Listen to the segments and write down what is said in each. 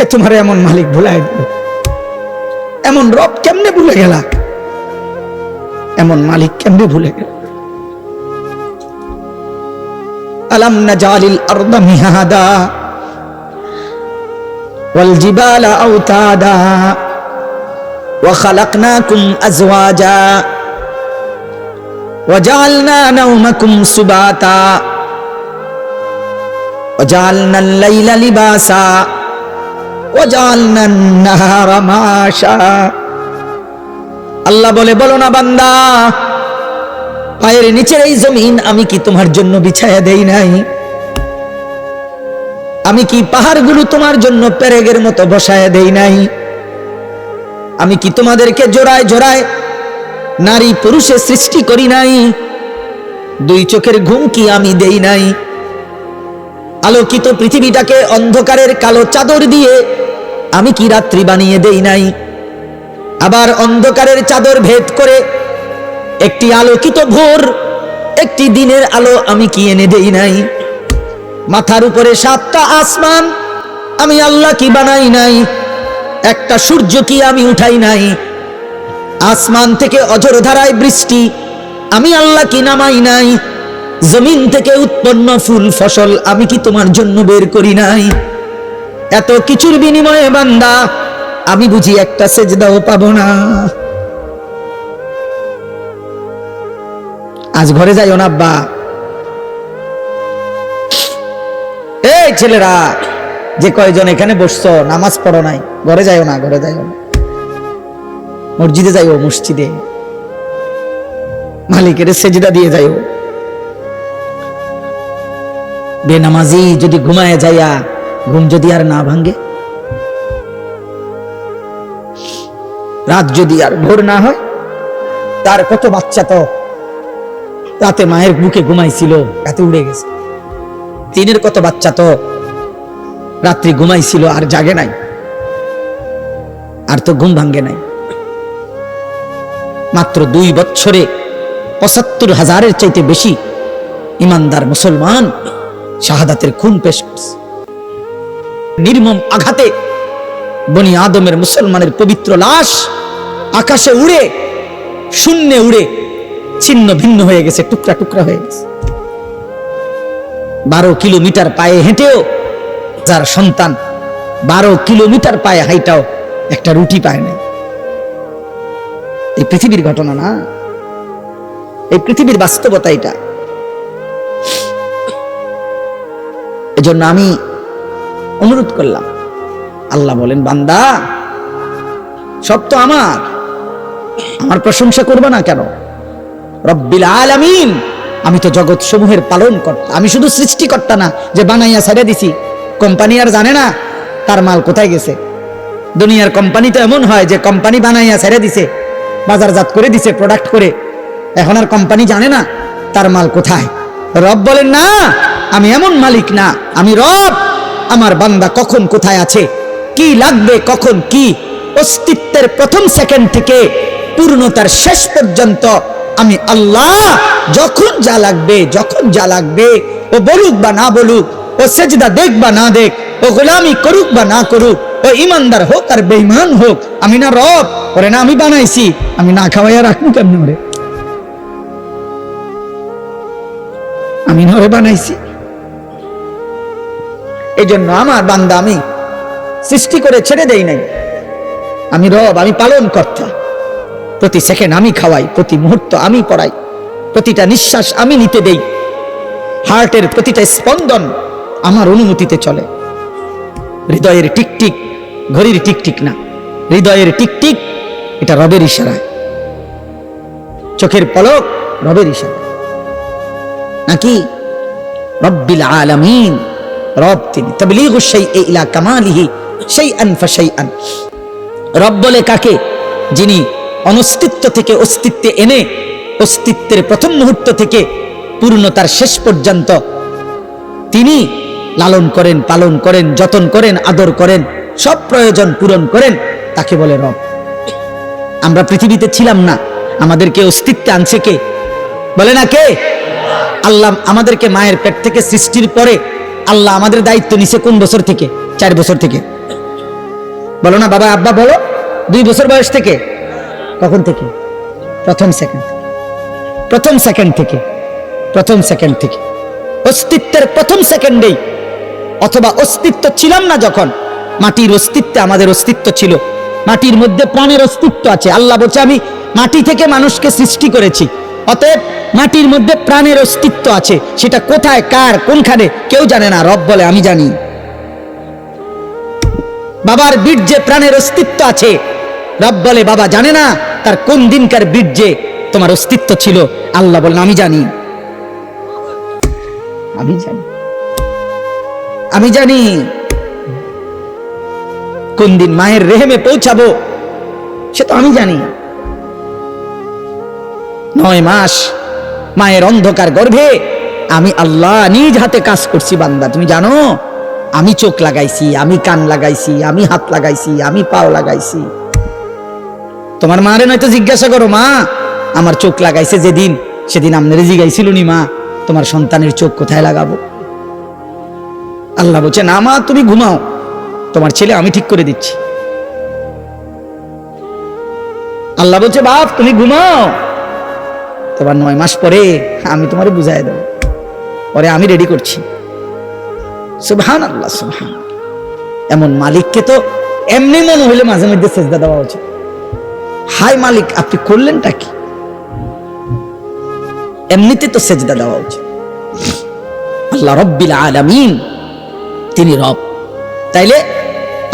কে তোমার এমন মালিক ভুলাই দিল? এমন রব কেমনে ভুলে গেলা? এমন মালিক কেমনে ভুলে গেল? আলাম নাজালিল আরদা মিহাদা ওয়াল জিবালা আওতাদা ওয়া খালাকনাকুম আজওয়াজা ওয়া জাআলনা নাওমাকুম সুবাতা ওয়া জাআলনাল লাইলা লিবাসা ওয়া জাআলনান নাহারা মাশা। আল্লাহ বলে, বলো না বান্দা, পায়ের নিচের এই জমিন আমি কি তোমার জন্য বিছায়া দেই নাই? আমি কি পাহাড়গুলো তোমার জন্য পেরেগের মতো বসায়া দেই নাই? আমি কি তোমাদেরকে জোড়ায় জোড়ায় নারী পুরুষে সৃষ্টি করি নাই? দুই চোখের ঘুম কি আমি দেই নাই? আলোকিত পৃথিবীটাকে অন্ধকারের কালো চাদর দিয়ে আমি কি রাত্রি বানিয়ে দেই নাই? আবার অন্ধকারের চাদর ভেদ করে একটি আলোকিত ভোর, একটি দিনের আলো আমি কি এনে দেই নাই? মাথার উপরে 7টা আসমান আমি আল্লাহ কি বানাই নাই? একটা সূর্য কি আমি উঠাই নাই? আসমান থেকে অঝোর ধারায় বৃষ্টি আমি আল্লাহ কি নামাই নাই? জমিন থেকে উৎপন্ন ফুল ফসল আমি কি তোমার জন্য বের করি নাই? এত কিছুর বিনিময়ে বান্দা আমি বুঝি একটা সেজদাও পাবো না? আজ ঘরে যাইও না আব্বা। এই ছেলেরা যে কয়জন এখানে বসছো, নামাজ পড়ো নাই, ঘরে যাইও না, ঘরে যাইও না, মসজিদে যাইও, মসজিদে মালিকের সেজদা দিয়ে যাইও। বেনামাজি যদি ঘুমায় যাইয়া ঘুম যদি আর না ভাঙ্গে, রাত যদি আর ভোর না হয়, তার কত বাচ্চা তো রাতে মায়ের বুকে ঘুমাইছিল, রাতে উড়ে গেছে। তিনের কত বাচ্চা তো রাত্রি ঘুমাইছিল আর জাগে নাই, আর তো ঘুম ভাঙ্গে নাই। মাত্র 2 বছরে ৭৫,০০০-এর চাইতে বেশি ইমানদার মুসলমান শাহাদাতের খুন পেশ করছে। নির্মম আঘাতে বনি আদমের মুসলমানের পবিত্র লাশ আকাশে উড়ে, শূন্যে উড়ে ছিন্ন ভিন্ন হয়ে গেছে, টুকরা টুকরা হয়ে গেছে। 12 কিলোমিটার পায়ে হেঁটেও যার সন্তান 12 কিলোমিটার পায়ে হাইটাও একটা রুটি পায় না। এই পৃথিবীর ঘটনা না, এই পৃথিবীর বাস্তবতা এটা। এজন্য আমি অনুরোধ করলাম, আল্লাহ বলেন, বান্দা সব তো আমার প্রশংসা করবে না কেন? রব্বিল আলামিন, আমি তো জগৎ সমূহের পালন কর্তা। আমি শুধু সৃষ্টিকর্তা না যে বানাইয়া ছেড়ে দিছি। কোম্পানি আর জানে না তার মাল কোথায় গেছে। দুনিয়ার কোম্পানি তো এমন হয় যে কোম্পানি বানাইয়া ছেড়ে দিছে, বাজারজাত করে দিছে, প্রোডাক্ট করে, এখন আর কোম্পানি জানে না তার মাল কোথায়। রব বলেন, না, আমি এমন মালিক না, আমি রব। আমার বান্দা কখন কোথায় আছে, কি লাগবে, কখন কি, অস্তিত্বের প্রথম সেকেন্ড থেকে পূর্ণতার শেষ পর্যন্ত আমি আল্লাহ যখন যা লাগবে, যখন যা লাগবে, ও বলুক বা না বলুক, ও সেজদা দেখ বা না দেখ, ও গোলামি করুক বা না করুক, ও ইমানদার হোক আর বেঈমান হোক, আমি না রব? ওরে না আমি বানাইছি, আমি না খাওয়াইয়া রাখবো কেমন? ওরে আমি না ওরে বানাইছি। এই জন্য আমার বান্দা আমি সৃষ্টি করে ছেড়ে দেই নাই। আমি রব, আমি পালন কর্তা। প্রতি সেকেন্ড আমি খাওয়াই, প্রতি মুহূর্ত আমি পড়াই, প্রতিটা নিঃশ্বাস আমি নিতে দেই, হার্টের প্রতিটা স্পন্দন আমার অনুমতিতে চলে। হৃদয়ের টিকটিক ঘড়ির টিকটিক না, হৃদয়ের টিকটিক এটা রবের ইশারায়, চোখের পলক রবের ইশারায়, নাকি রব্বিল আলামিন। রব তিনি, তাবলীগু শাইই ইলা কামালিহি শাইআন ফাশাইআন। রব বলে কাকে? যিনি অনস্তিত্ব থেকে অস্তিত্বে এনে, অস্তিত্বের প্রথম মুহূর্ত থেকে পূর্ণতার শেষ পর্যন্ত তিনি লালন করেন, পালন করেন, যতন করেন, আদর করেন, সব প্রয়োজন পূরণ করেন, তাকে বলে রব। আমরা পৃথিবীতে ছিলাম না, আমাদেরকে অস্তিত্বে আনছে কে? বলে না কে? আল্লাহ আমাদেরকে মায়ের পেট থেকে সৃষ্টির পরে আল্লাহ আমাদের দায়িত্ব নিছে কোন বছর থেকে? 4 বছর থেকে। বলো না বাবা আব্বা বলো, 2 বছর বয়স থেকে। কখন থেকে? প্রথম সেকেন্ড থেকে অস্তিত্বের প্রথম সেকেন্ডেই, অথবা অস্তিত্ব ছিলাম না যখন, মাটির অস্তিত্বে আমাদের অস্তিত্ব ছিল। মাটির মধ্যে প্রাণের অস্তিত্ব আছে। আল্লাহ বলছে আমি মাটি থেকে মানুষকে সৃষ্টি করেছি, অতএব মাটির মধ্যে প্রাণের অস্তিত্ব আছে। সেটা কোথায়, কার, কোনখানে কেউ জানে না, রব বলে আমি জানি। বাবার বীর্যে প্রাণের অস্তিত্ব আছে, রব বলে বাবা জানে না তার কোন দিনকার বীর্যে তোমার অস্তিত্ব ছিল। আল্লাহ বলেন আমি জানি, আমি জানি কোন দিন মায়ের রেহেমে পৌঁছাবো, সে তো আমি জানি। 9 মাস মায়ের অন্ধকার গর্ভে আমি আল্লাহ নিজ হাতে কাজ করছি। বান্দা তুমি জানো, আমি চোখ লাগাইছি, আমি কান লাগাইছি, আমি হাত লাগাইছি, আমি পাও লাগাইছি। তোমার মারে নয়তো জিজ্ঞাসা করো, মা আমার চোখ লাগাইছে যেদিন, সেদিন আপনারে জিগাইছিল নি মা তোমার সন্তানের চোখ কোথায় লাগাবো? আল্লাহ বলছে না মা তুমি ঘুমাও, তোমার ছেলে আমি ঠিক করে দিচ্ছি। আল্লাহ বলছে বাপ তুমি ঘুমাও, তোমার 9 মাস পরে আমি তোমারে বুঝাই দেব, পরে আমি রেডি করছি। সুবহানাল্লাহ, সুবহানাল্লাহ। এমন মালিককে তো এমনি মনে হইলে মাঝে মধ্যে সেজদা দেওয়া উচিত। হাই মালিক আপনি করলেনটা কি? এমনিতে তো সেজদা দেওয়া উচিত। আল্লাহ রব্বিল আলামিন, তিনি রব। তাইলে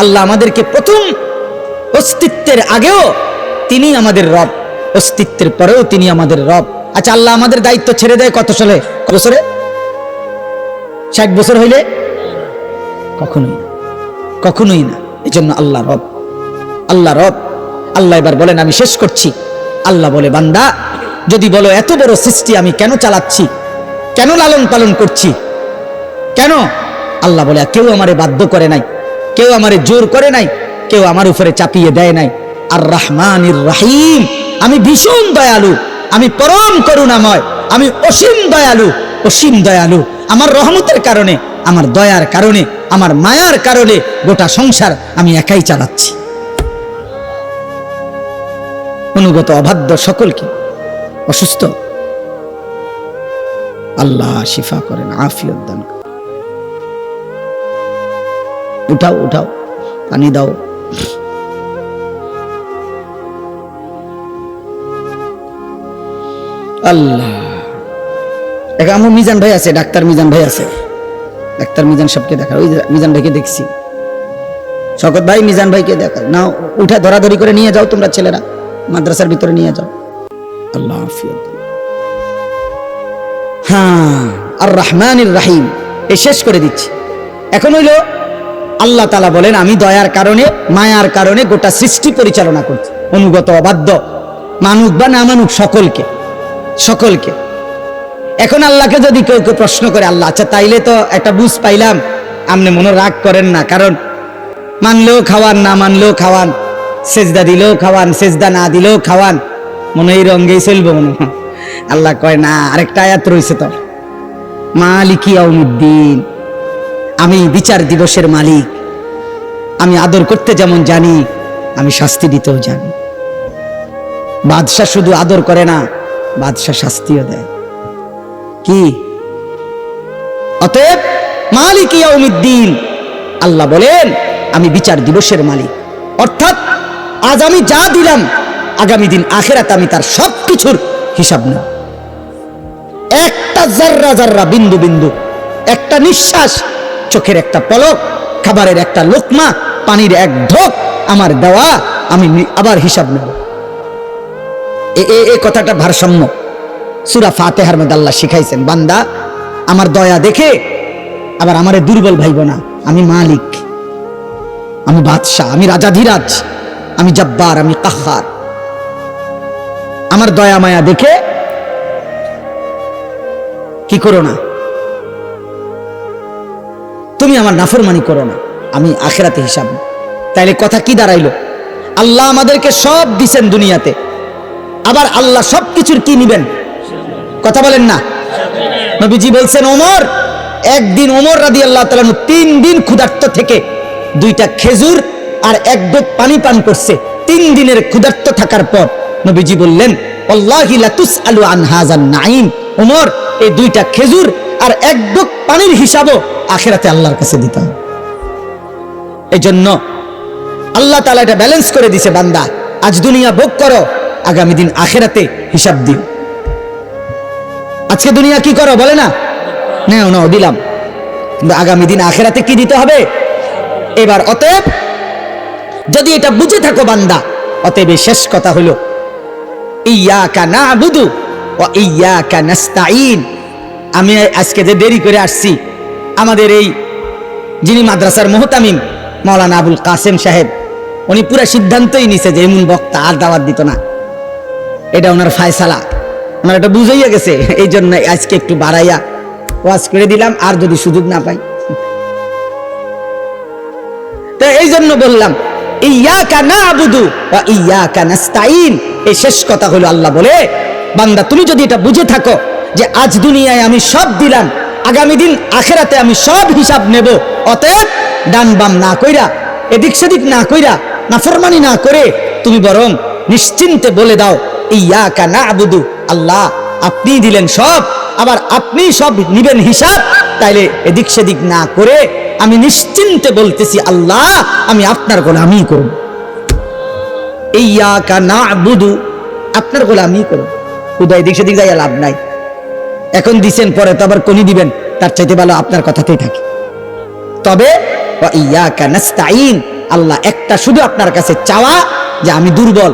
আল্লাহ আমাদেরকে প্রথম অস্তিত্বের আগেও তিনি আমাদের রব, অস্তিত্বের পরেও তিনি আমাদের রব। আচ্ছা আল্লাহ আমাদের দায়িত্ব ছেড়ে দেয় কত সালে? কত বছরে? 60 বছর হইলে? কখনোই না। এই জন্য আল্লাহ রব, আল্লাহ রব। আল্লাহ এবার বলেন আমি শেষ করছি। আল্লাহ বলে বান্দা যদি বলো এত বড় সৃষ্টি আমি কেন চালাচ্ছি, কেন লালন পালন করছি, কেন? আল্লাহ বলে কেউ আমারে বাধ্য করে নাই, কেউ আমারে জোর করে নাই, কেউ আমার উপরে চাপিয়ে দেয় নাই। আর রহমানির রহিম, আমি ভীষণ দয়ালু, আমি পরম করুণাময়, আমি অসীম দয়ালু। আমার রহমতের কারণে, আমার দয়ার কারণে, আমার মায়ার কারণে গোটা সংসার আমি একাই চালাচ্ছি। অনুগত অবাধ্য সকলকে, অসুস্থ আল্লাহ শিফা করেন, আফিয়ত দান করেন। উঠাও পানি দাও। আল্লাহ আমার মিজান ভাই আছে, ডাক্তার মিজান ভাই আছে, ডাক্তার মিজান সবকে দেখা। ওই মিজান ভাইকে দেখছি, শকত ভাই মিজান ভাইকে দেখা না, উঠা ধরাধরি করে নিয়ে যাও তোমরা ছেলেরা, মাদ্রাসার ভিতরে নিয়ে যাও। আল্লাহ আফিয়ত। হ্যাঁ, আর রহমানির রহিম এ শেষ করে দিচ্ছি। এখন হইল আল্লাহ তাআলা বলেন আমি দয়ার কারণে, মায়ার কারণে গোটা সৃষ্টি পরিচালনা করছি। অনুগত অবাধ্য মানুক বা না মানুক সকলকে। এখন আল্লাহকে যদি কেউ প্রশ্ন করে, আল্লাহ আচ্ছা তাইলে তো একটা বুঝ পাইলাম, আপনি মনে রাগ করেন না, কারণ মানলেও খাওয়ান, না মানলেও খাওয়ান, সেজদা দিলেও খাওয়ান, সেজদা না দিলেও খাওয়ান, মনে এই রঙ্গেই চলবো মনে। আল্লাহ কয় না, আরেকটা আয়াত রয়েছে তো, মালিকি ইয়াউমিদ্দিন, আমি বিচার দিবসের মালিক। আমি আদর করতে যেমন জানি, আমি শাস্তি দিতেও জানি। বাদশাহ শুধু আদর করে না, বাদশাহ শাস্তিও দেয়। কি? অতএব মালিক ইয়াউমিদ্দিন, আল্লাহ বলেন আমি বিচার দিবসের মালিক। অর্থাৎ আজ আমি যা দিলাম, আগামী দিন আখিরাতে আমি তার সবকিছুর হিসাব নেব। একটা জাররা, বিন্দু, একটা নিঃশ্বাস, চোখের একটা পলক, খাবারের একটা লোকমা, পানির এক ঢোক আমার দেওয়া, আমি আবার হিসাব নেব। এই কথাটা ভারসাম্য সূরা ফাতিহার মধ্যে আল্লাহ শিখাইছেন, বান্দা আমার দয়া দেখে আবার আমারে দুর্বল ভাইব না। আমি মালিক, আমি বাদশাহ, আমি রাজাধিরাজ, আমি জব্বার, আমি কাহ্হার। আমার দয়া মায়া দেখে কি করো না, তুমি আমার নাফরমানি করো না, আমি আখিরাতে হিসাব। তাইলে কথা কি দাঁড়াইলো? আল্লাহ আমাদেরকে সব দিছেন দুনিয়াতে, আবার আল্লাহ সবকিছুর কি নিবেন? কথা বলেন না। নবীজি বলছেন একদিন ওমর রাদিয়াল্লাহু তাআলা 3 দিন ক্ষুধার্ত থেকে 2টা খেজুর আর এক ঢোক পানি পান করছে। 3 দিনের ক্ষুধার্ত থাকার পর নবীজি বললেন, আল্লাহি লা তুসআলু আন হাযান নাঈম, ওমর এই 2টা খেজুর আর এক ঢোক পানির হিসাবও আখিরাতে আল্লাহর কাছে দিতে হবে। এজন্য আল্লাহ তাআলা এটা ব্যালেন্স করে দিয়েছে, বান্দা আজ দুনিয়া ভোগ করো, আগামী দিন আখিরাতে হিসাব দিও। আজকে দুনিয়া কি করো বলে না, নাও দিলাম, কিন্তু আগামী দিন আখিরাতে কি দিতে হবে। এবার অতএব যদি এটা বুঝে থাকো বান্দা, অতএব শেষ কথা হলো ইয়াকা না'বুদু ওয়া ইয়াকা নাস্তাঈন। আমি আজকে যে দেরি করে আসছি, আমাদের এই যিনি মাদ্রাসার মুহতামিম মাওলানা আবুল কাসেম সাহেব, উনি পুরো সিদ্ধান্তই নিছে যে এমন বক্তা আর দাওয়াত দিত না, এটা ওনার ফায়সালা, ওনার এটা বুঝাইয়া গেছে। এই জন্য আজকে একটু বাড়াইয়া ওয়াজ করে দিলাম, আর যদি সুযোগ না পাই। তো এই জন্য বললাম ইয়াকা না'বুদু ওয়া ইয়াকা নাস্তাঈন। এই শেষ কথা হলো আল্লাহ বলে, বান্দা তুমি যদি এটা বুঝে থাকো যে আজ দুনিয়ায় আমি সব দিলাম, আগামী দিন আখিরাতে আমি সব হিসাব নেব, অতএব ডান বাম না কইরা, এদিক সেদিক না কইরা, নাফরমানি না করে তুমি বরং নিশ্চিন্তে বলে দাও ইয়াকা না'বুদু, আল্লাহ আপনি দিলেন সব, আবার আপনি সব নিবেন হিসাব, তাইলে এদিক সেদিক না করে আমি নিশ্চিন্তে বলতেছি আল্লাহ আমি আপনার গোলামি করব। ইয়াকা না'বুদু, আপনার গোলামি করব। খুদা এদিক সেদিক যাইয়া লাভ নাই, এখন দিছেন পরে তো আবার কোনি দিবেন, তার চাইতে ভালো আপনার কথাতেই থাকে। তবে ওয়া ইয়াকা নাস্তাঈন, আল্লাহ একটা শুধু আপনার কাছে চাওয়া যে আমি দুর্বল,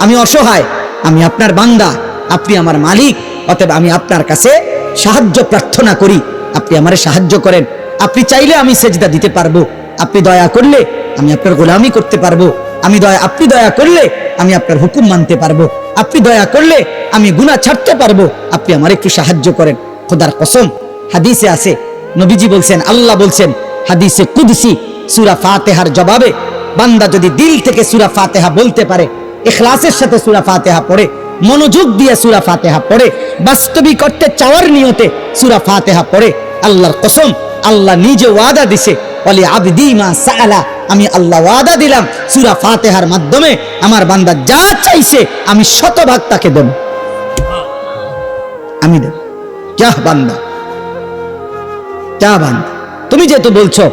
আমি অসহায়, আমি আপনার বান্দা, আপনি আমার মালিক, অতএব আমি আপনার কাছে সাহায্য প্রার্থনা করি, আপনি আমারে সাহায্য করেন। আপনি চাইলে আমি সেজদা দিতে পারবো, আপনি দয়া করলে আমি আপনার গোলামি করতে পারবো, আপনি দয়া করলে আমি আপনার হুকুম মানতে পারবো, আপনি দয়া করলে আমি গুনাহ ছাড়তে পারবো, আপনি আমার একটু সাহায্য করেন। খোদার কসম হাদিসে আছে, নবীজি বলছেন, আল্লাহ বলছেন হাদিসে কুদসি সূরা ফাতিহার জবাবে, বান্দা যদি দিল থেকে সূরা ফাতিহা বলতে পারে, ইখলাসের সাথে সূরা ফাতিহা পড়ে, মনোযোগ দিয়ে সূরা ফাতিহা পড়ে, বাস্তবিক করতে চাওয়ার নিয়তে সূরা ফাতিহা পড়ে, আল্লাহর কসম আল্লাহ নিজে ওয়াদা দিছে, ওয়ালি আবদি মা সাআলা, আমি আল্লাহ ওয়াদা দিলাম সূরা ফাতিহার মাধ্যমে আমার বান্দা যা চাইছে আমি শতভাগ তাকে দেব, আমি দেব। যা বান্দা, যা বান্দা, তুমি যেহেতু বলছো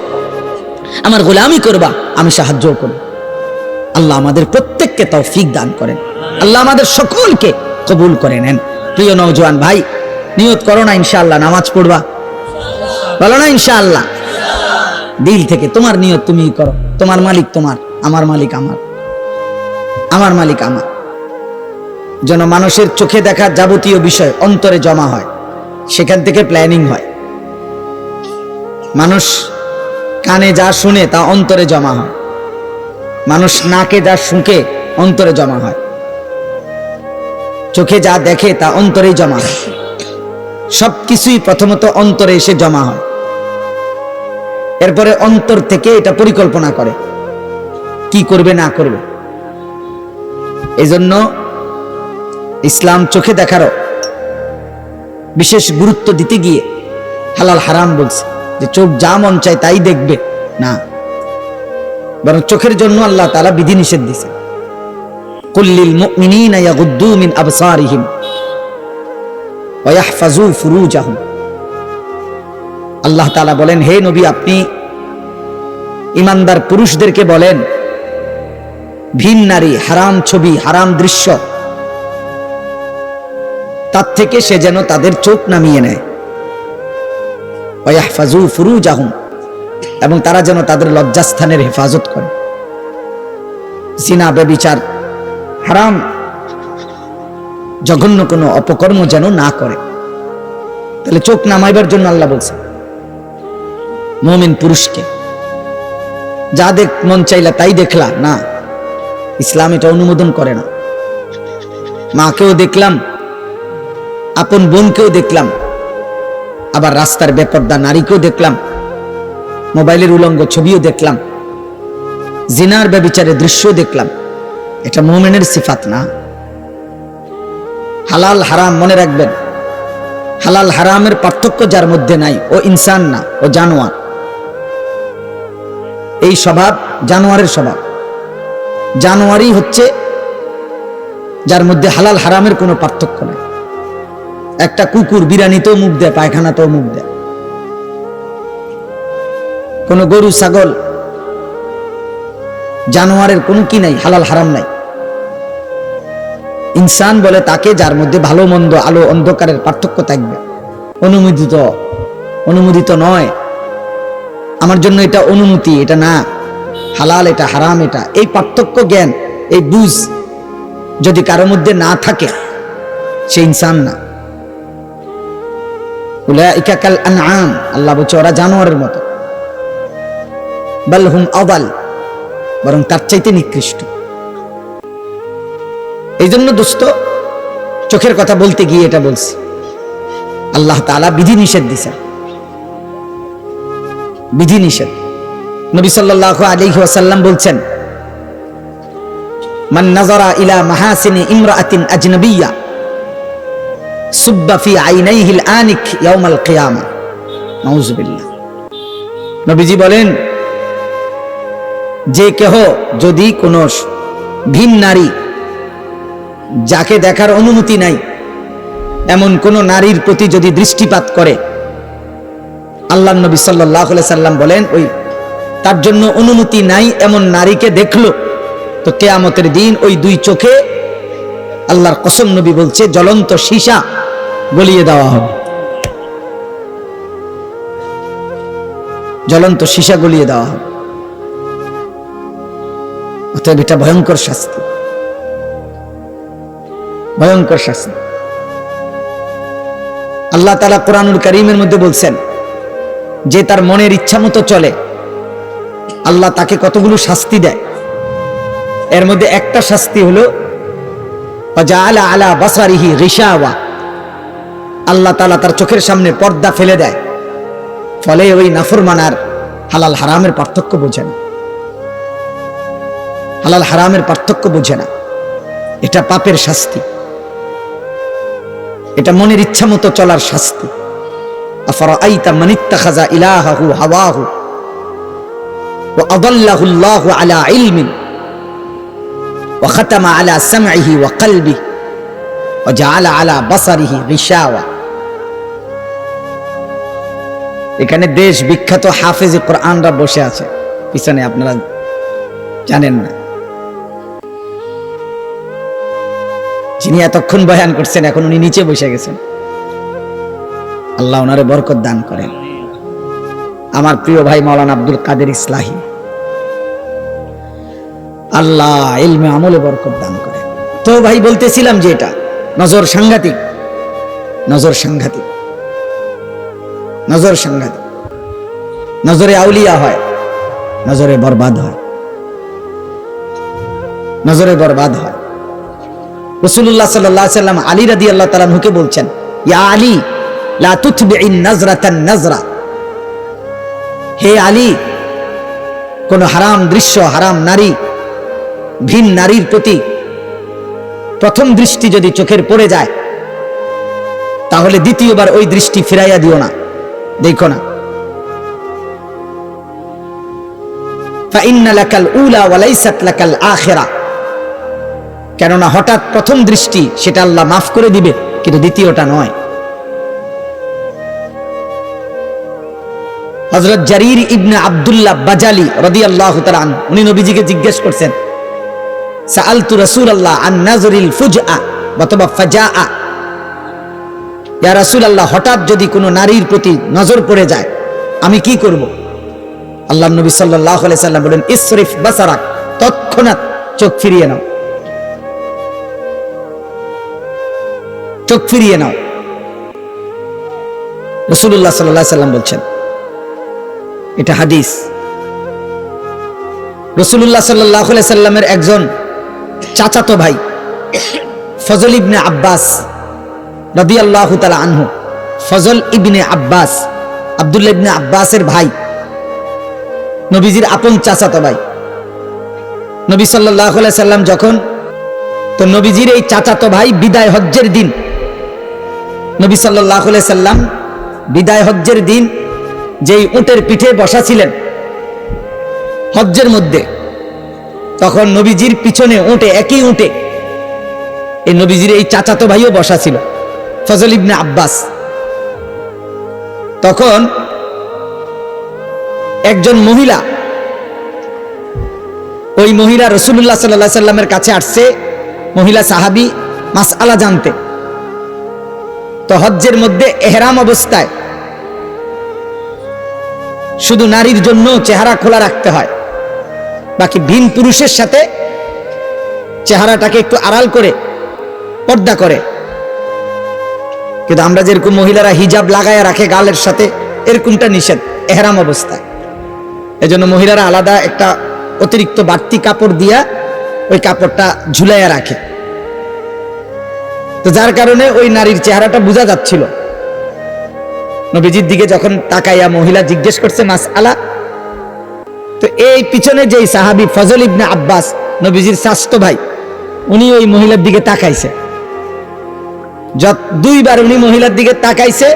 আমার গোলামি করবা, আমি সাহায্য করব। আল্লাহ আমাদের প্রত্যেককে তৌফিক দান করেন, আল্লাহ আমাদের সকলকে কবুল করে নেন। প্রিয় নওজোয়ান ভাই, নিয়ত করো না ইনশাআল্লাহ নামাজ পড়বা, বলো না ইনশাআল্লাহ, দিল থেকে তোমার নিয়ত তুমিই করো। তোমার মালিক তোমার, আমার মালিক আমার, আমার মালিক আমার। যেন মানুষের চোখে দেখা যাবতীয় বিষয় অন্তরে জমা হয়, সেখান থেকে প্ল্যানিং হয়। মানুষ কানে যা শুনে তা অন্তরে জমা হয়, মানুষ নাকে যা শুঁকে অন্তরে জমা হয়, চোখে যা দেখে তা অন্তরেই জমা হয়। সবকিছুই প্রথমত অন্তরে এসে জমা হয়, এরপরে অন্তর থেকে এটা পরিকল্পনা করে কি করবে না করবে। এজন্য ইসলাম চোখে দেখারও বিশেষ গুরুত্ব দিতে গিয়ে হালাল হারাম বলছে যে চোখ যা মন চায় তাই দেখবে না, বরং চোখের জন্য আল্লাহ তাআলা বিধি নিষেধ দিয়েছে। কুল্লিল মুমিনিনা ইয়াগুদ্দু মিন আবসারিহিম ওয়া ইয়াহফাজু ফুরুজাহুম। আল্লাহ তাআলা বলেন, হে নবী আপনি ঈমানদার পুরুষদেরকে বলেন ভিন নারী, হারাম ছবি, হারাম দৃশ্য, তার থেকে সে যেন তাদের চোখ নামিয়ে নেয়। ওয়া ইয়াহফাজু ফুরুজাহুম, এবং তারা যেন তাদের লজ্জাস্থানের হেফাজত করে। জিনা, ব্যভিচার, হারাম জঘন্য কোনো অপকর্ম যেন না করে। তাহলে চোখ নামাইবার জন্য আল্লাহ বলছে মুমিন পুরুষকে। যা দেখ মন চাইলা তাই দেখলা না, ইসলাম এটা অনুমোদন করে না। মাকেও দেখলাম, আপন বোনকেও দেখলাম, আবার রাস্তার বেপরদা নারীকেও দেখলাম, মোবাইলের উলঙ্গ ছবিও দেখলাম, জিনার ব্যভিচারের দৃশ্যও দেখলাম। এটা মুমিনের সিফাত না। হালাল হারাম মনে রাখবেন, হালাল হারামের পার্থক্য যার মধ্যে নাই ও ইনসান না, ও জানোয়ার। এই স্বভাব জানোয়ারের স্বভাব। জানোয়ারই হচ্ছে যার মধ্যে হালাল হারামের কোনো পার্থক্য নেই। একটা কুকুর বিরানিতেও মুখ দেয়, পায়খানাতেও মুখ দেয়। কোন গরু ছাগল জানোয়ারের কোনো কি নাই, হালাল হারাম নাই। ইনসান বলে তাকে যার মধ্যে ভালো মন্দ, আলো অন্ধকারের পার্থক্য থাকবে। অনুমোদিত নয়, আমার জন্য এটা অনুমতি, এটা না, হালাল এটা হারাম এটা, এই পার্থক্য জ্ঞান, এই বুঝ যদি কারোর মধ্যে না থাকে সে ইনসান না। উলাইকা কাল আনআম, আল্লাহ বলছে ওরা জানোয়ারের মতো। বাল হুম আদাল, বরং তার চাইতে নিকৃষ্ট। এই জন্য দোস্ত, চোখের কথা বলতে গিয়ে এটা বলছি, আল্লাহ তাআলা বিধি নিষেধ দিয়েছেন, বিধি নিষেধ। নবী সাল্লাল্লাহু আলাইহি ওয়াসাল্লাম বলছেন, মান নাযারা ইলা মাহাসিনি ইমরাআতিন আজনাবিয়্যা সুব্বা ফি আইনাইহিল আনিক ইয়াউমাল কিয়ামা। নাউযুবিল্লাহ। নবীজি বলেন, যে কেহ যদি কোন ভিন নারী, যাকে দেখার অনুমতি নাই, এমন কোন নারীর প্রতি যদি দৃষ্টিপাত করে, আল্লাহর নবী সাল্লাল্লাহু আলাইহি সাল্লাম বলেন, ওই তার জন্য অনুমতি নাই এমন নারীকে দেখলো তো কিয়ামতের দিন ওই দুই চোখে, আল্লাহর কসম নবী বলছে, জ্বলন্ত সীসা গলিয়ে দেওয়া হবে। জ্বলন্ত সীসা গলিয়ে দেওয়া হবে। অতএব এটা ভয়ঙ্কর শাস্তি, ভয়ঙ্কর শাস্তি। আল্লাহ তাআলা কোরআনুল কারীমের মধ্যে বলছেন, যে তার মনের ইচ্ছা মতো চলে, আল্লাহ তাকে কতগুলো শাস্তি দেয়। এর মধ্যে একটা শাস্তি হলো ওয়াজআলা আলা বাসারিহি গিশাওয়া, আল্লাহ তাআলা তার চোখের সামনে পর্দা ফেলে দেয়, ফলে ওই নাফরমান আর হালাল হারামের পার্থক্য বোঝে না, হালাল হারামের পার্থক্য বোঝে না। এটা পাপের শাস্তি, এটা মনের ইচ্ছা মতো চলার শাস্তি। আফারাআইতা মান ইত্তাখাযা ইলাহাহু হাওয়াহু ওয়া আদাল্লাহু আল্লাহু আলা ইলমিন ওয়া খাতামা আলা সামইহি ওয়া কলবিহি ওয়া জাআলা আলা বাসারিহি গিশাওয়া। এখানে দেশ বিখ্যাত হাফেজে কোরআনরা বসে আছে পিছনে, আপনারা জানেন না। যিনি এতক্ষণ বয়ান করছেন, এখন উনি নিচে বসে গেছেন। আল্লাহ ওনারে বরকত দান করেন। আমার প্রিয় ভাই মাওলানা আব্দুল কাদের ইসলাহি, আল্লাহ ইলমে আমলে বরকত দান করেন। তো ভাই বলতেছিলাম যে এটা নজর সাংঘাতিক, নজর সাংঘাতিক, নজর সাংঘাতিক। নজরে আউলিয়া হয়, নজরে বরবাদ হয়, নজরে বরবাদ হয়। রাসূলুল্লাহ সাল্লাল্লাহু আলাইহি সাল্লাম আলী রাদিয়াল্লাহু তাআলা আনহুকে বলছেন, ইয়া আলী লা তুতবিইন নাজরাতান নাজরা, হে আলী, কোন হারাম দৃশ্য, হারাম নারী, ভিন নারীর প্রতি প্রথম দৃষ্টি যদি চোখের পড়ে যায়, তাহলে দ্বিতীয়বার ওই দৃষ্টি ফিরাইয়া দিও না, দেখো না। ফাইন্না লাকাল উলা ওয়া লাইসাত লাকাল আখিরা, কেননা হঠাৎ প্রথম দৃষ্টি সেটা আল্লাহ মাফ করে দিবে, কিন্তু দ্বিতীয়টা নয়। হযরত জারির ইবনে আব্দুল্লাহ বাজালি রাদিয়াল্লাহু তাআলা আনহু, উনি নবীজিকে জিজ্ঞেস করছেন, সাআলতু রাসূলুল্লাহ আন নাজরিল ফুজআ অথবা ফাজাআ, ইয়া রাসূলুল্লাহ, হঠাৎ যদি কোনো নারীর প্রতি নজর পড়ে যায় আমি কি করব? আল্লাহর নবী সাল্লাল্লাহু আলাইহি সাল্লাম বলেন, ইসরিফ বাসারাক, তৎক্ষণাৎ চোখ ফিরিয়ে নাও, চোখ ফিরিয়ে নাও। রাসূলুল্লাহ সাল্লাল্লাহু আলাইহি সাল্লাম বলছেন, এটা হাদিস। রাসূলুল্লাহ সাল্লাল্লাহু আলাইহি সাল্লামের একজন চাচাতো ভাই ফজল ইবনে আব্বাস রাদিয়াল্লাহু তাআলা আনহু, ফজল ইবনে আব্বাস, আব্দুল্লাহ ইবনে আব্বাসের ভাই, নবীজির আপন চাচাতো ভাই। নবী সাল্লাল্লাহু আলাইহি সাল্লাম যখন, তো নবীজির এই চাচাতো ভাই বিদায় হজ্জের দিন, নবী সাল্লাল্লাহু আলাইহি সাল্লাম বিদায় হজ্জের দিন যেই উটের পিঠে বসা ছিলেন হজ্জের মধ্যে, তখন নবীজির পিছনে উঠে, একই উঠে এই নবীজির এই চাচাতো ভাইও বসা ছিল, ফজল ইবনে আব্বাস। তখন একজন মহিলা, ওই মহিলা রাসূলুল্লাহ সাল্লাল্লাহু আলাইহি সাল্লামের কাছে আসছে, মহিলা সাহাবী, মাসআলা জানতে। তো হজ্জের মধ্যে ইহরাম অবস্থায় শুধু নারীর জন্য চেহারা খোলা রাখতে হয়, বাকি ভিন পুরুষের সাথে চেহারাটাকে একটু আড়াল করে পর্দা করে। কিন্তু আমরা যেরকম মহিলারা হিজাব লাগায় রাখে গালের সাথে, এরকমটা নিষেধ ইহরাম অবস্থায়। এজন্য মহিলারা আলাদা একটা অতিরিক্ত বাড়তি কাপড় দিয়া ওই কাপড়টা ঝুলাইয়া রাখে। তো যার কারণে ওই নারীর চেহারাটা বোঝা যাচ্ছিল। নবীজির দিকে যখন তাকাইয়া মহিলা জিজ্ঞেস করছে মাসআলা, তো এই পিছনে যেই সাহাবী ফজল ইবনে আব্বাস, নবীজির চাচাতো ভাই, উনি ওই মহিলার দিকে তাকাইছে। দুইবার উনি মহিলার দিকে তাকাইছে,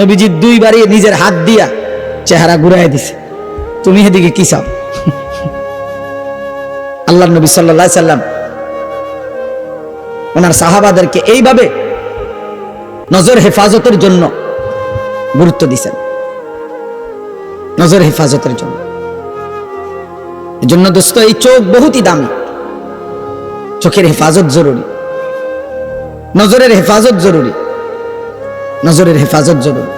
নবীজি দুইবারই নিজের হাত দিয়া চেহারা ঘুরাই দিছে, তুমি এদিকে কি চাও? আল্লাহর নবী সাল্লাল্লাহু আলাইহি সাল্লাম ওনার সাহাবাদেরকে এইভাবে নজর হেফাজতের জন্য গুরুত্ব দিয়েছেন, নজর হেফাজতের জন্য। এজন্য দোস্ত, এই চোখ বহুতই দামি, চোখের হেফাজত জরুরি, নজরের হেফাজত জরুরি, নজরের হেফাজত জরুরি।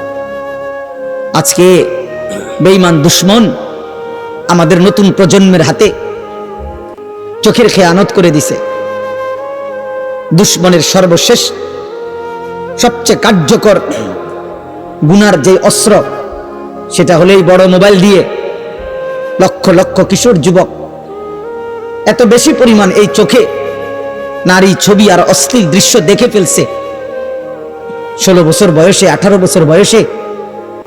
আজকে বেঈমান দুশমন আমাদের নতুন প্রজন্মের হাতে চোখের খেয়ানত করে দিছে। দুশমনের সর্বশেষ সবচেয়ে কার্যকর গুনার যে অস্ত্র, সেটা হলেই বড় মোবাইল দিয়ে লক্ষ লক্ষ কিশোর যুবক এত বেশি পরিমাণ এই চোখে নারী ছবি আর অশ্লীল দৃশ্য দেখে ফেলছে। 16 বছর বয়সে, 18 বছর বয়সে,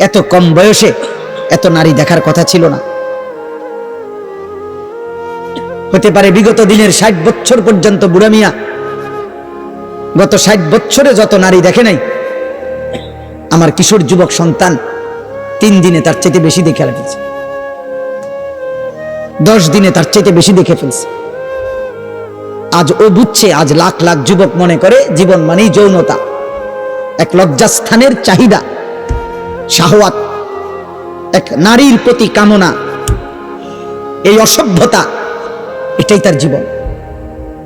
এত কম বয়সে এত নারী দেখার কথা ছিল না। হতে পারে বিগত দিনের 60 বছর পর্যন্ত বুড়া মিয়া গত 60 বছরে যত নারী দেখে নাই, আমার কিশোর যুবক সন্তান 3 দিনে তার চাইতে বেশি দেখে ফেলছে, 10 দিনে তার চাইতে বেশি দেখে ফেলছে। আজ ও বুঝছে, আজ লাখ লাখ যুবক মনে করে জীবন মানেই যৌনতা, এক লজ্জাস্থানের চাহিদা, শাহওয়াত, এক নারীর প্রতি কামনা, এই অসভ্যতা, এটাই তার জীবন।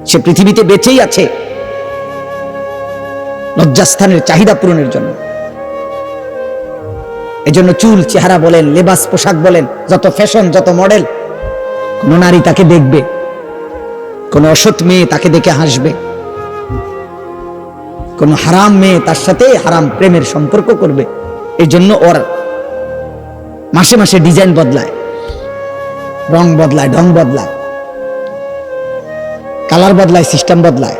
সে পৃথিবীতে বেঁচেই আছে লজ্জাস্থানের চাহিদা পূরণের জন্য। এজন্য চুল, চেহারা বলেন, লেবাস পোশাক বলেন, যত ফ্যাশন, যত মডেল, কোন নারী তাকে দেখবে, কোন অসৎ মেয়ে তাকে দেখে হাসবে, কোন হারাম মেয়ে তার সাথে হারাম প্রেমের সম্পর্ক করবে। এই জন্য ওর মাসে মাসে ডিজাইন বদলায়, রং বদলায়, ঢং বদলায়, কালার বদলায়, সিস্টেম বদলায়,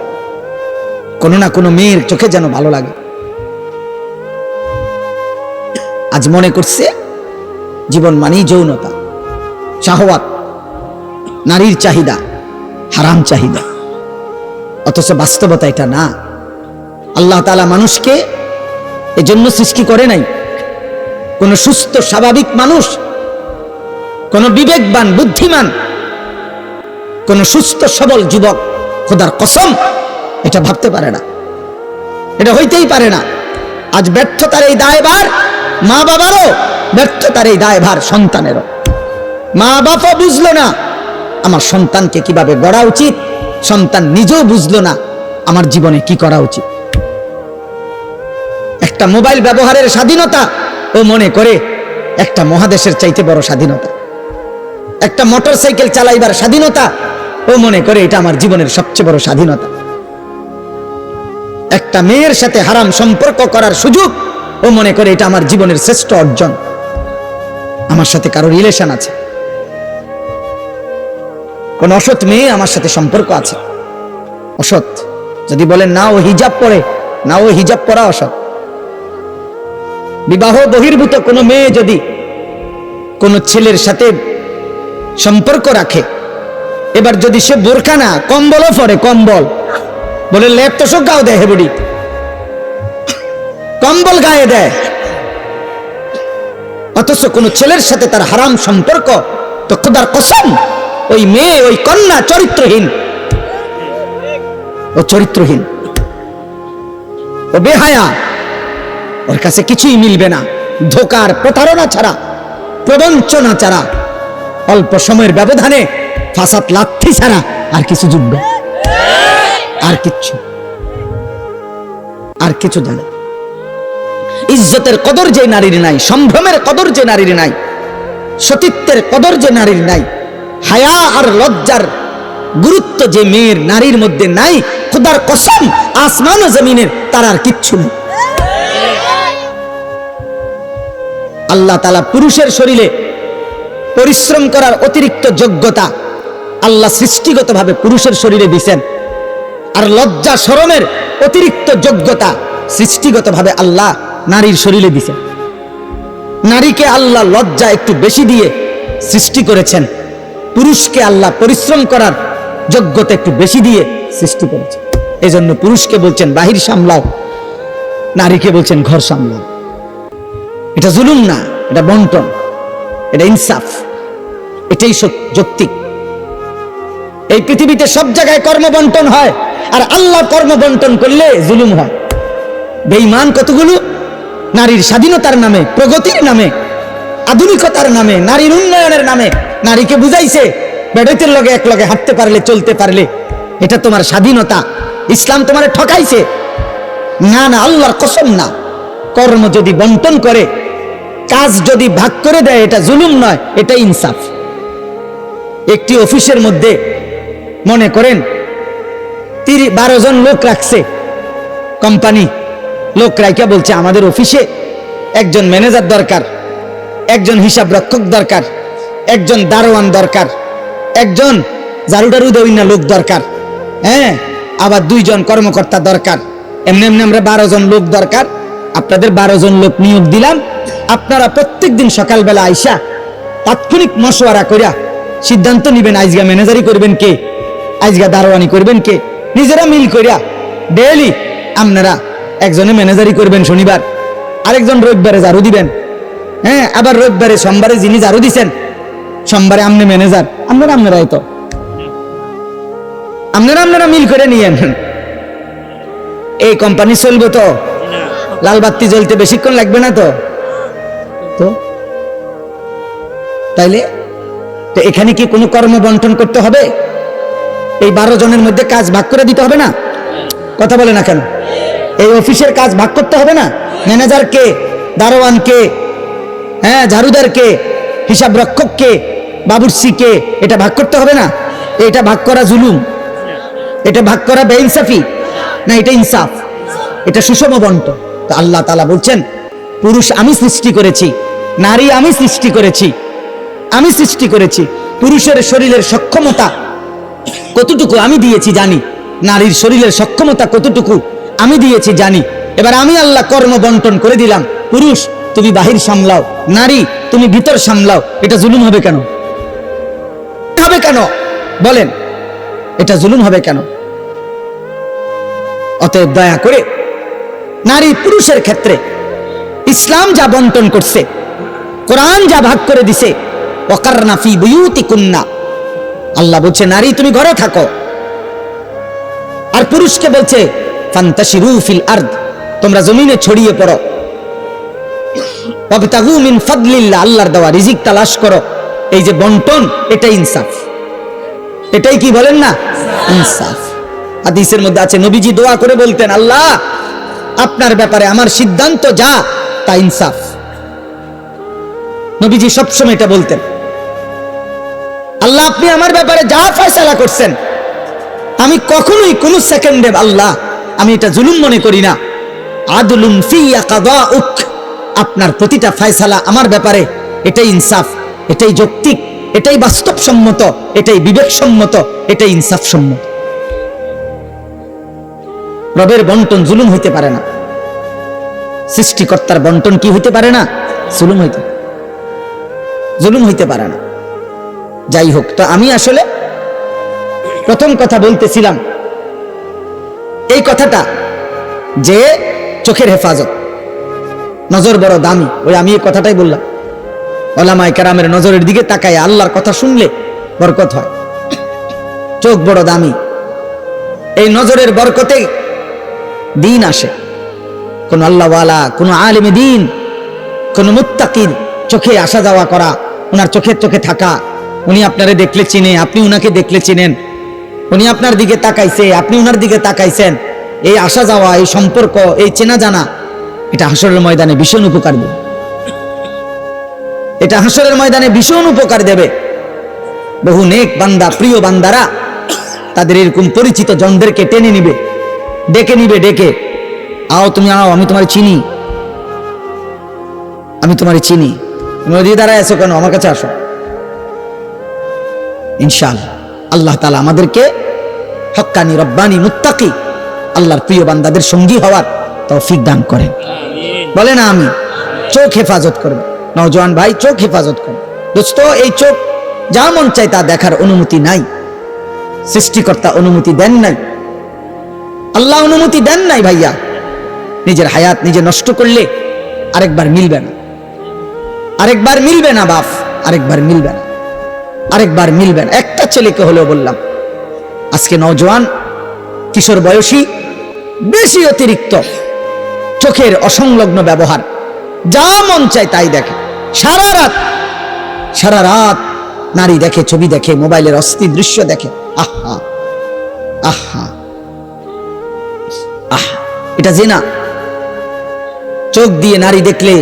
কোনো না কোনো মেয়ের চোখে যেন ভালো লাগে। আজ মনে করছে জীবন মানেই যৌনতা, শাহওয়াত, নারীর চাহিদা, হারাম চাহিদা, অথচ বাস্তবতা এটা না। আল্লাহ তাআলা মানুষকে এজন্য সৃষ্টি করে নাই। কোন সুস্থ স্বাভাবিক মানুষ, কোন বিবেকবান বুদ্ধিমান, কোন সুস্থ সবল যুবক খোদার কসম এটা ভাবতে পারে না, এটা হইতেই পারে না। আজ ব্যর্থতার এই দায়ভার মা বাবারও, ব্যর্থতার এই দায়ভার সন্তানেরও। মা বাবা বুঝলো না আমার সন্তানকে কিভাবে গড়া উচিত, সন্তান নিজেও বুঝলো না আমার জীবনে কি করা উচিত। একটা মোবাইল ব্যবহারের স্বাধীনতা ও মনে করে একটা মহাদেশের চাইতে বড় স্বাধীনতা, একটা মোটরসাইকেল চালাইবার স্বাধীনতা ও মনে করে এটা আমার জীবনের সবচেয়ে বড় স্বাধীনতা। একটা মেয়ের সাথে হারাম সম্পর্ক করার সুযোগ ও মনে করে এটা আমার জীবনের শ্রেষ্ঠ অর্জন। আমার সাথে কারো রিলেশন আছে, কোন অসৎ মেয়ে আমার সাথে সম্পর্ক আছে, অসৎ, যদি বলেন না ও হিজাব পরে, না ও হিজাব পরা অসৎ। বিবাহ বহির্ভূত কোনো মেয়ে যদি কোন ছেলের সাথে সম্পর্ক রাখে, এবার যদি সে বোরকা না কম্বলও পরে, কম্বল বলে লেপ তো গাও দেয়, হেবুড়ি কম্বল গায়ে দেয়, অথচ কোন ছেলের সাথে তার হারাম সম্পর্ক, তো খোদার কসম ওই মেয়ে, ওই কন্যা চরিত্রহীন, ও চরিত্রহীন, ও বেহায়া, ওর কাছে কিছুই মিলবে না, ধোকার প্রতারণা ছাড়া, প্রবঞ্চনা ছাড়া, অল্প সময়ের ব্যবধানে ফাসাদ লাথি ছাড়া আর কিছু জুটবে, আর কিছু জানে। ইজ্জতের কদর যে নারীর নাই, সম্ভ্রমের কদর যে নারীর নাই, সতীত্বের কদর যে নারীর নাই, হায়া আর লজ্জার গুরুত্ব যে মেয়ের নারীর মধ্যে নাই, খোদার কসম আসমান ও জমিনের তার আর কিচ্ছু নেই। আল্লাহ তাআলা পুরুষের শরীরে পরিশ্রম করার অতিরিক্ত যোগ্যতা আল্লাহ সৃষ্টিগতভাবে পুরুষের শরীরে দিয়েছেন, আর লজ্জা শরমের অতিরিক্ত যোগ্যতা সৃষ্টিগতভাবে আল্লাহ নারীর শরীরে দিয়েছেন। নারীকে আল্লাহ লজ্জা একটু বেশি দিয়ে সৃষ্টি করেছেন, পুরুষকে আল্লাহ পরিশ্রম করার যোগ্যতা একটু বেশি দিয়ে সৃষ্টি করেছেন। এজন্য পুরুষকে বলছেন বাহির সামলাও, নারীকে বলছেন ঘর সামলাও। এটা জুলুম না, এটা বন্টন, এটা ইনসাফ, এটাই যৌক্তিক। এই পৃথিবীতে সব জায়গায় কর্ম বন্টন হয়, আর আল্লাহ কর্ম বন্টন করলে জুলুম হয়। বেঈমান কতগুলো নারীর স্বাধীনতার নামে, প্রগতির নামে, আধুনিকতার নামে, নারীর উন্নয়নের নামে নারীকে বুঝাইছে বেড়াইতের লগে এক লগে হাঁটতে পারলে, চলতে পারলে এটা তোমার স্বাধীনতা। ইসলাম তোমারে ঠকাইছে। না না, আল্লাহর কসম না। কর্ম যদি বন্টন করে, কাজ যদি ভাগ করে দেয়, এটা জুলুম নয়, এটা ইনসাফ। একটি অফিসের মধ্যে মনে করেন 12 জন লোক রাখছে কোম্পানি, লোক রাইকা বলছে আমাদের অফিসে একজন ম্যানেজার দরকার, একজন হিসাব রক্ষক দরকার, একজন দারোয়ান দরকার, একজন ঝাড়ু দেওয়া না লোক দরকার, হ্যাঁ, আবার 2 জন কর্মকর্তা দরকার। এমনি এমনি আমরা 12 জন লোক দরকার, আপনাদের 12 জন লোক নিয়োগ দিলাম। আপনারা প্রত্যেক দিন সকালবেলা আইসা তাৎক্ষণিক মশওয়ারা করিয়া সিদ্ধান্ত নিবেন আজকে ম্যানেজারি করবেন কে, আজকে দারোয়ানি করবেন কে, নিজেরা মিল করিয়া ডেইলি আপনারা একজনে ম্যানেজারি করবেন শনিবার, আরেকজন রবিবারে ঝাড়ু দিবেন, হ্যাঁ, আবার রবিবারে সোমবারে যিনি ঝাড়ু দিছেন সোমবারে আপনি ম্যানেজার, আপনারা তো আপনারা মিল করে নিয়েন। এই কোম্পানি চলবে তো? লাল বাতি জ্বলতে বেশিক্ষণ লাগবে না তো? তাইলে তো এখানে কি কোনো কর্ম বন্টন করতে হবে? এই 12 জনের মধ্যে কাজ ভাগ করে দিতে হবে না? কথা বলে না কেন? এই অফিসের কাজ ভাগ করতে হবে না? ম্যানেজার কে, দারোয়ান কে, হ্যাঁ, ঝাড়ুদার কে, হিসাব রক্ষক কে, বাবুর্চি কে, এটা ভাগ করতে হবে না? এটা ভাগ করা জুলুম? এটা ভাগ করা বেইনসাফি না? এটা ইনসাফ, এটা সুষম বন্টন। তো আল্লাহ তাআলা বলছেন পুরুষ আমি সৃষ্টি করেছি, নারী আমি সৃষ্টি করেছি, আমি সৃষ্টি করেছি। পুরুষের শরীরের সক্ষমতা কতটুকু আমি দিয়েছি জানি, নারীর শরীরের সক্ষমতা কতটুকু আমি দিয়েছি জানি। এবার আমি আল্লাহ কর্ম বন্টন করে দিলাম। পুরুষ তুমি বাহির সামলাও, নারী তুমি ভিতর সামলাও। এটা জুলুম হবে কেন? হবে কেন বলেন? এটা জুলুম হবে কেন? অতএব দয়া করে নারী পুরুষের ক্ষেত্রে ইসলাম যা বন্টন করছে, কোরআন যা ভাগ করে দিছে, ওয়াকারনা ফি বুয়ুতিকুন্না, আল্লাহ বলছে নারী তুমি ঘরে থাকো, আর পুরুষকে বলছে ফান্তাশিরু ফিল আরদ, তোমরা জমিনে ছড়িয়ে পড়ো, ওয়াবতাগু মিন ফাদলিল্লাহ, আল্লাহর দেওয়া রিজিক তালাশ করো। এই যে বন্টন, এটা ইনসাফ। এটাই কি বলেন না? ইনসাফ। হাদিসের মধ্যে আছে নবীজি দোয়া করে বলতেন আল্লাহ আপনার ব্যাপারে আমার সিদ্ধান্ত যা তা ইনসাফ। নবীজি সবসময় এটা বলতেন, আল্লাহ আপনি আমার ব্যাপারে যা ফয়সালা করছেন আমি কখনোই কোন সেকেন্ডে আল্লাহ আমি এটা জুলুম মনে করি না। আদলুন ফিয়া কাদাউক, আপনার প্রতিটা ফয়সালা আমার ব্যাপারে এটাই ইনসাফ, এটাই যৌক্তিক, এটাই বাস্তবসম্মত, এটাই বিবেকসম্মত, এটাই ইনসাফসম্মত। রবের বন্টন জুলুম হইতে পারে না, সৃষ্টিকর্তার বন্টন কি হইতে পারে না? জুলুম হইতে পারে না। যাই হোক, তো আমি আসলে প্রথম কথা বলতেছিলাম এই কথাটা যে চোখের হেফাজত, নজর বড় দামি। ওই আমি এই কথাটাই বললাম, ওলামায়ে কেরামের নজরের দিকে তাকায় আল্লাহর কথা শুনলে বরকত হয়। চোখ বড় দামি, এই নজরের বরকতে দিন আসে। কোন আল্লাহওয়ালা, কোন আলেমে দিন, কোন মুত্তাকির চোখে আসা যাওয়া করা, ওনার চোখের চোখে থাকা, উনি আপনারে দেখলে চিনে, আপনি উনাকে দেখলে চিনেন, উনি আপনার দিকে তাকাইছে, আপনি উনার দিকে তাকাইছেন, এই আসা যাওয়া, এই সম্পর্ক, এই চেনা জানা, এটা হাসরের ময়দানে ভীষণ উপকার দেবে। এটা হাসরের ময়দানে ভীষণ উপকার দেবে। বহু নেক বান্দা, প্রিয় বান্দারা তাদের এরকম পরিচিত জনদেরকে টেনে নিবে, ডেকে নিবে, ডেকে আও, তুমি আও, আমি তোমার চিনি, আমি তোমার চিনি, তুমি ওদিকে দাঁড়ায় আছো কেন, আমার কাছে আসো। ইনশাআল্লাহ আল্লাহ তাআলা আমাদেরকে হক্কানি, রব্বানি, মুত্তাকি, আল্লাহর প্রিয় বান্দাদের সঙ্গী হওয়ার তৌফিক দান করেন। বলে না আমি চোখ হেফাজত করবে। নওজোয়ান ভাই, চোখ হেফাজত করবে। দোস্ত, এই চোখ যা মন চায় তা দেখার অনুমতি নাই। সৃষ্টিকর্তা অনুমতি দেন নাই, আল্লাহ অনুমতি দেন নাই। ভাইয়া, নিজের হায়াত নিজে নষ্ট করলে আরেকবার মিলবে না, আরেকবার মিলবে না বাপ, আরেকবার মিলবে না, আরেকবার মিলবে না। একটা ছেলেকে হলেও বললাম, আজকে নওজোয়ান, কিশোর বয়সী, বেশি অতিরিক্ত চোখের অসংলগ্ন ব্যবহার, যা মন চায় তাই দেখে। সারা রাত নারী দেখে, ছবি দেখে, মোবাইলের অস্থির দৃশ্য দেখে। আহা আহা আহা, এটা জিনা। চোখ দিয়ে নারী দেখলে,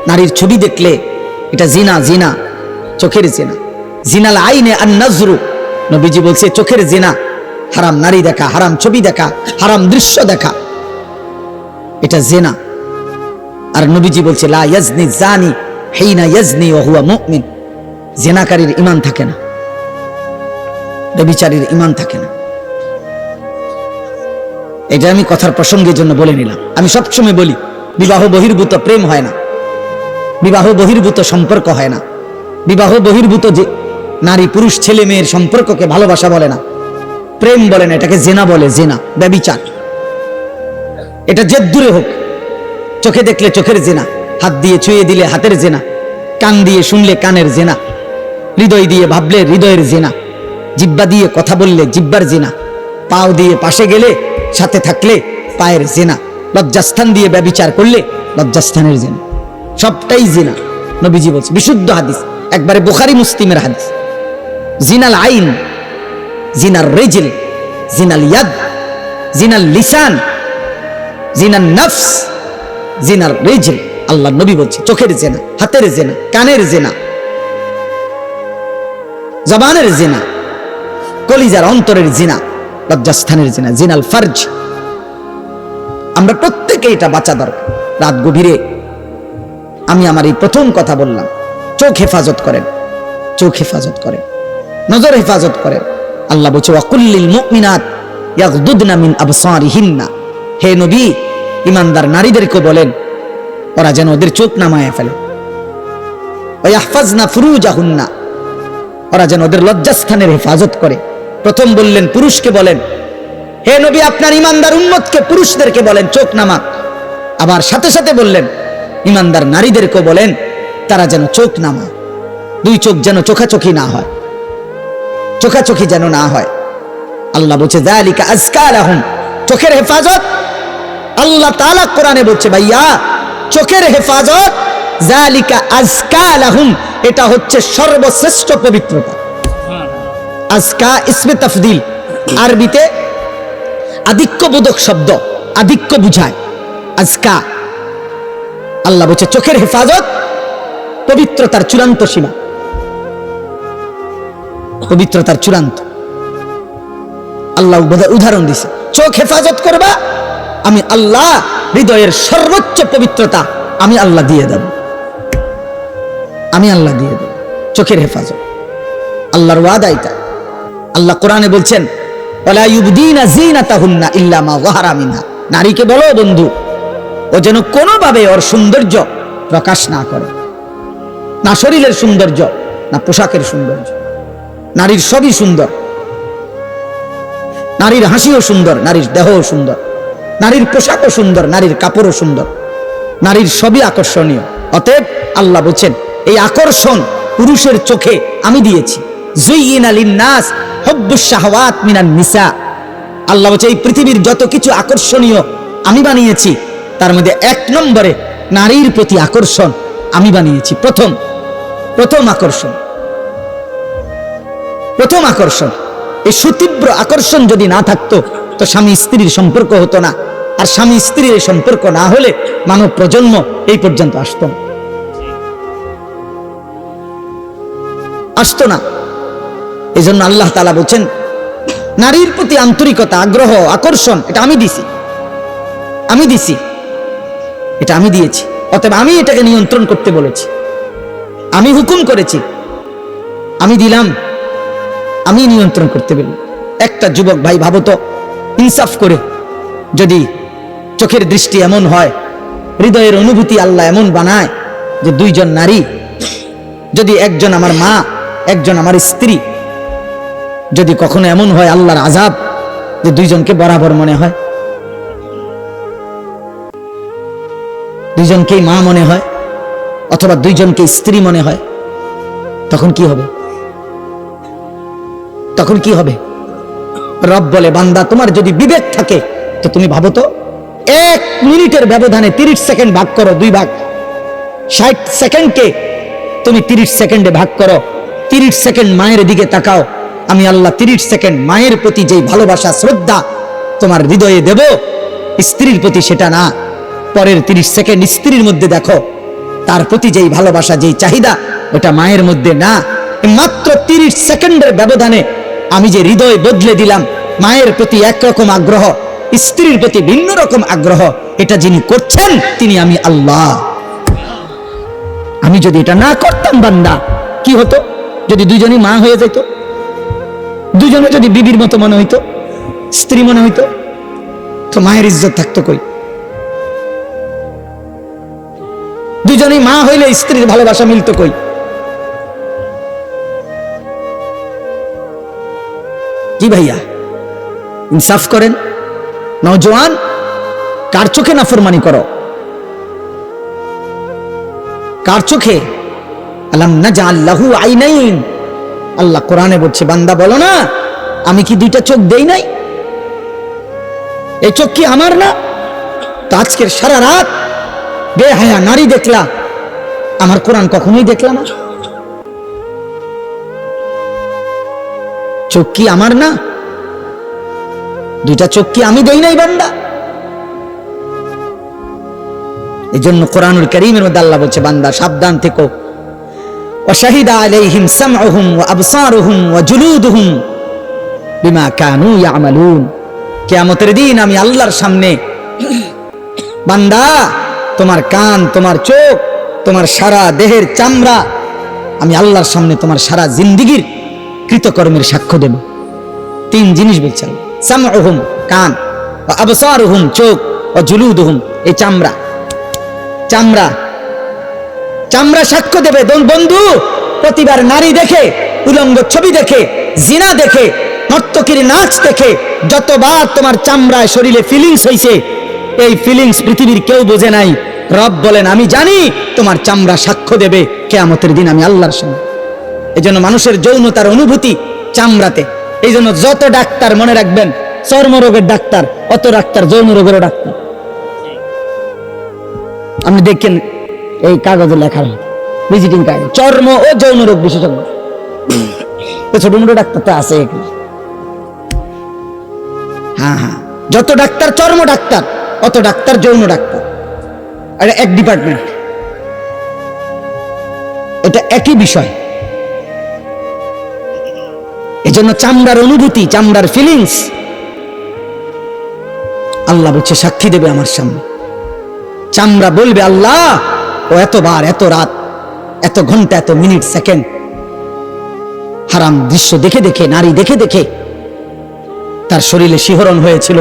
নারীর ছবি দেখলে এটা জিনা, জিনা, চোখের জিনা। জিনাল আইনে আন নজরু, নবীজি বলছে চোখের জিনা, হারাম নারী দেখা, হারাম ছবি দেখা, হারাম দৃশ্য দেখা, এটা জিনা। আর নবীজি বলছে লা ইয়াজনি জানি হিনা ইয়াজনি ওয়া হুয়া মুমিন, জিনাকারীর ঈমান থাকে না, ব্যভিচারীর ঈমান থাকে না। এটা আমি কথার প্রসঙ্গের জন্য বলে নিলাম। আমি সবসময় বলি, বিবাহ বহির্ভূত প্রেম হয় না, বিবাহ বহির্ভূত সম্পর্ক হয় না, বিবাহ বহির্ভূত যে নারী পুরুষ ছেলে মেয়ের সম্পর্ককে ভালোবাসা বলে না, প্রেম বলে না, এটাকে জেনা বলে, জেনা, ব্যভিচার। এটা যে দূরে হোক, চোখে দেখলে চোখের জেনা, হাত দিয়ে ছুঁয়ে দিলে হাতের জেনা, কান দিয়ে শুনলে কানের জেনা, হৃদয় দিয়ে ভাবলে হৃদয়ের জেনা, জিব্বা দিয়ে কথা বললে জিব্বার জেনা, পাও দিয়ে পাশে গেলে, সাথে থাকলে পায়ের জেনা, লজ্জাস্থান দিয়ে ব্যভিচার করলে লজ্জাস্থানের জেনা, সবটাই জিনা। নবীজি বলছে, বিশুদ্ধ হাদিস, একবারে বুখারী মুসলিমের হাদিস। জিনাল আইন, জিনার রিজল, জিনাল ইয়াদ, জিনাল লিসান, জিনাল নফস, জিনার রিজল। আল্লাহ নবী বলছে চোখের জেনা, হাতের জেনা, কানের জেনা, জবানের জেনা, কলিজার অন্তরের জিনা, লজ্জাস্থানের জিনা, জিনাল ফারজ। আমরা প্রত্যেকে এটা বাঁচা দরকার। রাত গভীরে আমি আমার এই প্রথম কথা বললাম, চোখ হেফাজত করেন, চোখ হেফাজত করেন, নজর হেফাজত করেন। আল্লাহ বলছে ওয়াকুল্লিল মুমিনাত ইয়াগদুদনা মিন আবসারিহিন্না, হে নবী ঈমানদার নারীদেরকে বলেন ওরা যেন ওদের চোখ নামায় ফেলে, ওয়াহফাজনা ফুরুজাহুন্না, ওরা যেন ওদের লজ্জাস্থানের হেফাজত করে। প্রথম বললেন পুরুষকে বলেন, হে নবী আপনার ঈমানদার উম্মতকে, পুরুষদেরকে বলেন চোখ নামা। আবার সাথে সাথে বললেন ঈমানদার নারীদেরকে বলেন তারা যেন চোখ নামায়, দুই চোখ যেন চোখাচোখি না হয়, চোখাচোখি যেন না হয়। আল্লাহ বলছে যালিকা আজকা লাহুম, চোখের হেফাজত আল্লাহ তাআলা কোরআনে বলছে, ভাইয়া চোখের হেফাজত, যালিকা আজকা লাহুম, এটা হচ্ছে সর্বশ্রেষ্ঠ পবিত্রতা। আজকা ইসমে তাফদিল, আরবিতে আধিক্যবোধক শব্দ, আধিক্য বুঝায় আজকা। আল্লাহ বলছে চোখের হেফাজত পবিত্রতার চূড়ান্ত সীমা, পবিত্রতার চূড়ান্ত। আল্লাহ উদাহরণ দিছে, চোখ হেফাজত করবা, আমি আল্লাহ হৃদয়ের সর্বোচ্চ পবিত্রতা আমি আল্লাহ দিয়ে দেব, আমি আল্লাহ দিয়ে দেব চোখের হেফাজত। আল্লাহর ওয়াদা এটা। আল্লাহ কোরআনে বলছেন ওয়ালা ইউবদিনা যিনাতাহুন্না ইল্লা মা যাহারা মিনহা, নারীকে বলো বন্ধু ও যেন কোনোভাবে ওর সৌন্দর্য প্রকাশ না করে, না শরীরের সৌন্দর্য, না পোশাকের সৌন্দর্য। নারীর সবই সুন্দর, নারীর হাসিও সুন্দর, নারীর দেহও সুন্দর, নারীর পোশাকও সুন্দর, নারীর কাপড়ও সুন্দর, নারীর সবই আকর্ষণীয়। অতএব আল্লাহ বলছেন এই আকর্ষণ পুরুষের চোখে আমি দিয়েছি, যুইয়িনা লিন-নাস হুব্বুশ শাহাওয়াত মিনান নিসা। আল্লাহ বলছে এই পৃথিবীর যত কিছু আকর্ষণীয় আমি বানিয়েছি, তার মধ্যে এক নম্বরে নারীর প্রতি আকর্ষণ আমি বানিয়েছি। প্রথম আকর্ষণ। এই সুতীব্র আকর্ষণ যদি না থাকতো তো স্বামী স্ত্রীর সম্পর্ক হতো না, আর স্বামী স্ত্রীর এই সম্পর্ক না হলে মানব প্রজন্ম এই পর্যন্ত আসতো না। এই জন্য আল্লাহ তাআলা বলছেন নারীর প্রতি আন্তরিকতা, আগ্রহ, আকর্ষণ এটা আমি দিছি, এটা আমি দিয়েছি। অতএব আমি এটাকে নিয়ন্ত্রণ করতে বলেছি, আমি হুকুম করেছি, আমি দিলাম, আমি নিয়ন্ত্রণ করতে বলি। একটা যুবক ভাই ভাবো তো, ইনসাফ করে যদি চোখের দৃষ্টি এমন হয়, হৃদয়ের অনুভূতি আল্লাহ এমন বানায় যে দুইজন নারী, যদি একজন আমার মা একজন আমার স্ত্রী, যদি কখনো এমন হয় আল্লাহর আযাব যে দুইজনকে বরাবর মনে হয়, দুইজনকেই মা মনে হয় অথবা দুইজনকে স্ত্রী মনে হয়, তখন কি হবে? রব বলে বান্দা তোমার যদি বিবেক থাকে তো তুমি ভাবো তো, 1 মিনিটের ব্যবধানে 30 সেকেন্ড ভাগ করো, 2 ভাগ, 60 সেকেন্ডকে তুমি 30 সেকেন্ডে ভাগ করো, 30 সেকেন্ড মায়ের দিকে তাকাও, আমি আল্লাহ 30 সেকেন্ড মায়ের প্রতি যেই ভালোবাসা শ্রদ্ধা তোমার হৃদয়ে দেব, স্ত্রীর প্রতি সেটা না। পরের 30 সেকেন্ড স্ত্রীর মধ্যে দেখো, তার প্রতি যেই ভালোবাসা যেই চাহিদা ওটা মায়ের মধ্যে না। মাত্র 30 সেকেন্ডের ব্যবধানে আমি যে হৃদয় বদলে দিলাম, মায়ের প্রতি একরকম আগ্রহ, স্ত্রীর প্রতি ভিন্ন রকম আগ্রহ, এটা যিনি করছেন তিনি আমি আল্লাহ। আমি যদি এটা না করতাম বান্দা, কি হতো? যদি দুইজনই মা হয়ে যেত, দুজনে যদি বিবির মতো মনে হইতো, স্ত্রী মনে হইতো, তো মায়ের ইজ্জত থাকতো কই? দুজনেই মা হইলে স্ত্রীর ভালোবাসা মিলতো কই? কি ভাইয়া, ইনসাফ করেন। নওজোয়ান, কার চোখে নাফরমানি করো? কার চোখে? আলাম নাজআল লাহু আইনাইন। আল্লাহ কোরআনে বলছে বান্দা বলো না আমি কি 2টা চোখ দেই নাই? এই চোখ কি আমার না? তো আজকের সারা রাত বেহায়া নারী দেখলা, আমার কোরআন কখনোই দেখলা না? চোখ কি আমার না? 2টা চোখ কি আমি দেই নাই বান্দা? এই জন্য কোরআনুল কারীমের মধ্যে আল্লাহ বলছে বান্দা সাবধান থেকো। ওয়াশাহিদা আলাইহিম সামউহুম ওয়া আবসারুহুম ওয়া জুলুদুহুম বিমা কানু ইয়ামালুন। কিয়ামতের দিন আমি আল্লাহর সামনে বান্দা তোমার কান, তোমার চোখ, তোমার সারা দেহের চামড়া, আমি আল্লাহর সামনে তোমার সারা জিন্দেগীর কৃতকর্মের সাক্ষ্য দেব। 3 জিনিস বলছেন, সামউহুম কান, ওয়া আবসারুহুম চোখ, ওয়া জুলুদুহুম এই চামড়া সাক্ষ্য দেবে। বন্ধু, প্রতিবার নারী দেখে, উলঙ্গ ছবি দেখে, জিনা দেখে, নর্তকীর নাচ দেখে যতবার তোমার চামড়ায় শরীরে ফিলিংস হইছে, এই ফিলিংস পৃথিবীর কেউ বোঝে নাই। রব বলেন আমি জানি, তোমার চামড়া সাক্ষ্য দেবে কিয়ামতের দিন আমি আল্লাহর সামনে। এই জন্য মানুষের যৌনতার অনুভূতি চামড়াতে। এই জন্য যত ডাক্তার মনে রাখবেন চর্মরোগের ডাক্তার, অত ডাক্তার যৌন রোগেরও ডাক্তার। আপনি দেখেন এই কাগজে লেখা ভিজিটিং কার্ড, চর্ম ও যৌন রোগ বিশেষজ্ঞ। ছোট মোটো ডাক্তার তো আছে। হ্যাঁ, যত ডাক্তার চর্ম ডাক্তার, অত ডাক্তার যৌন ডাক্তার। এটা এক ডিপার্টমেন্ট, এটা একই বিষয়। এজন্য চামড়ার অনুভূতি, চামড়ার ফিলিংস আল্লাহ বলছে সাক্ষী দেবে আমার সামনে। চামড়া বলবে আল্লাহ ও এতবার, এত রাত, এত ঘন্টা, এত মিনিট, সেকেন্ড হারাম দৃশ্য দেখে দেখে, নারী দেখে দেখে তার শরীরে শিহরণ হয়েছিল।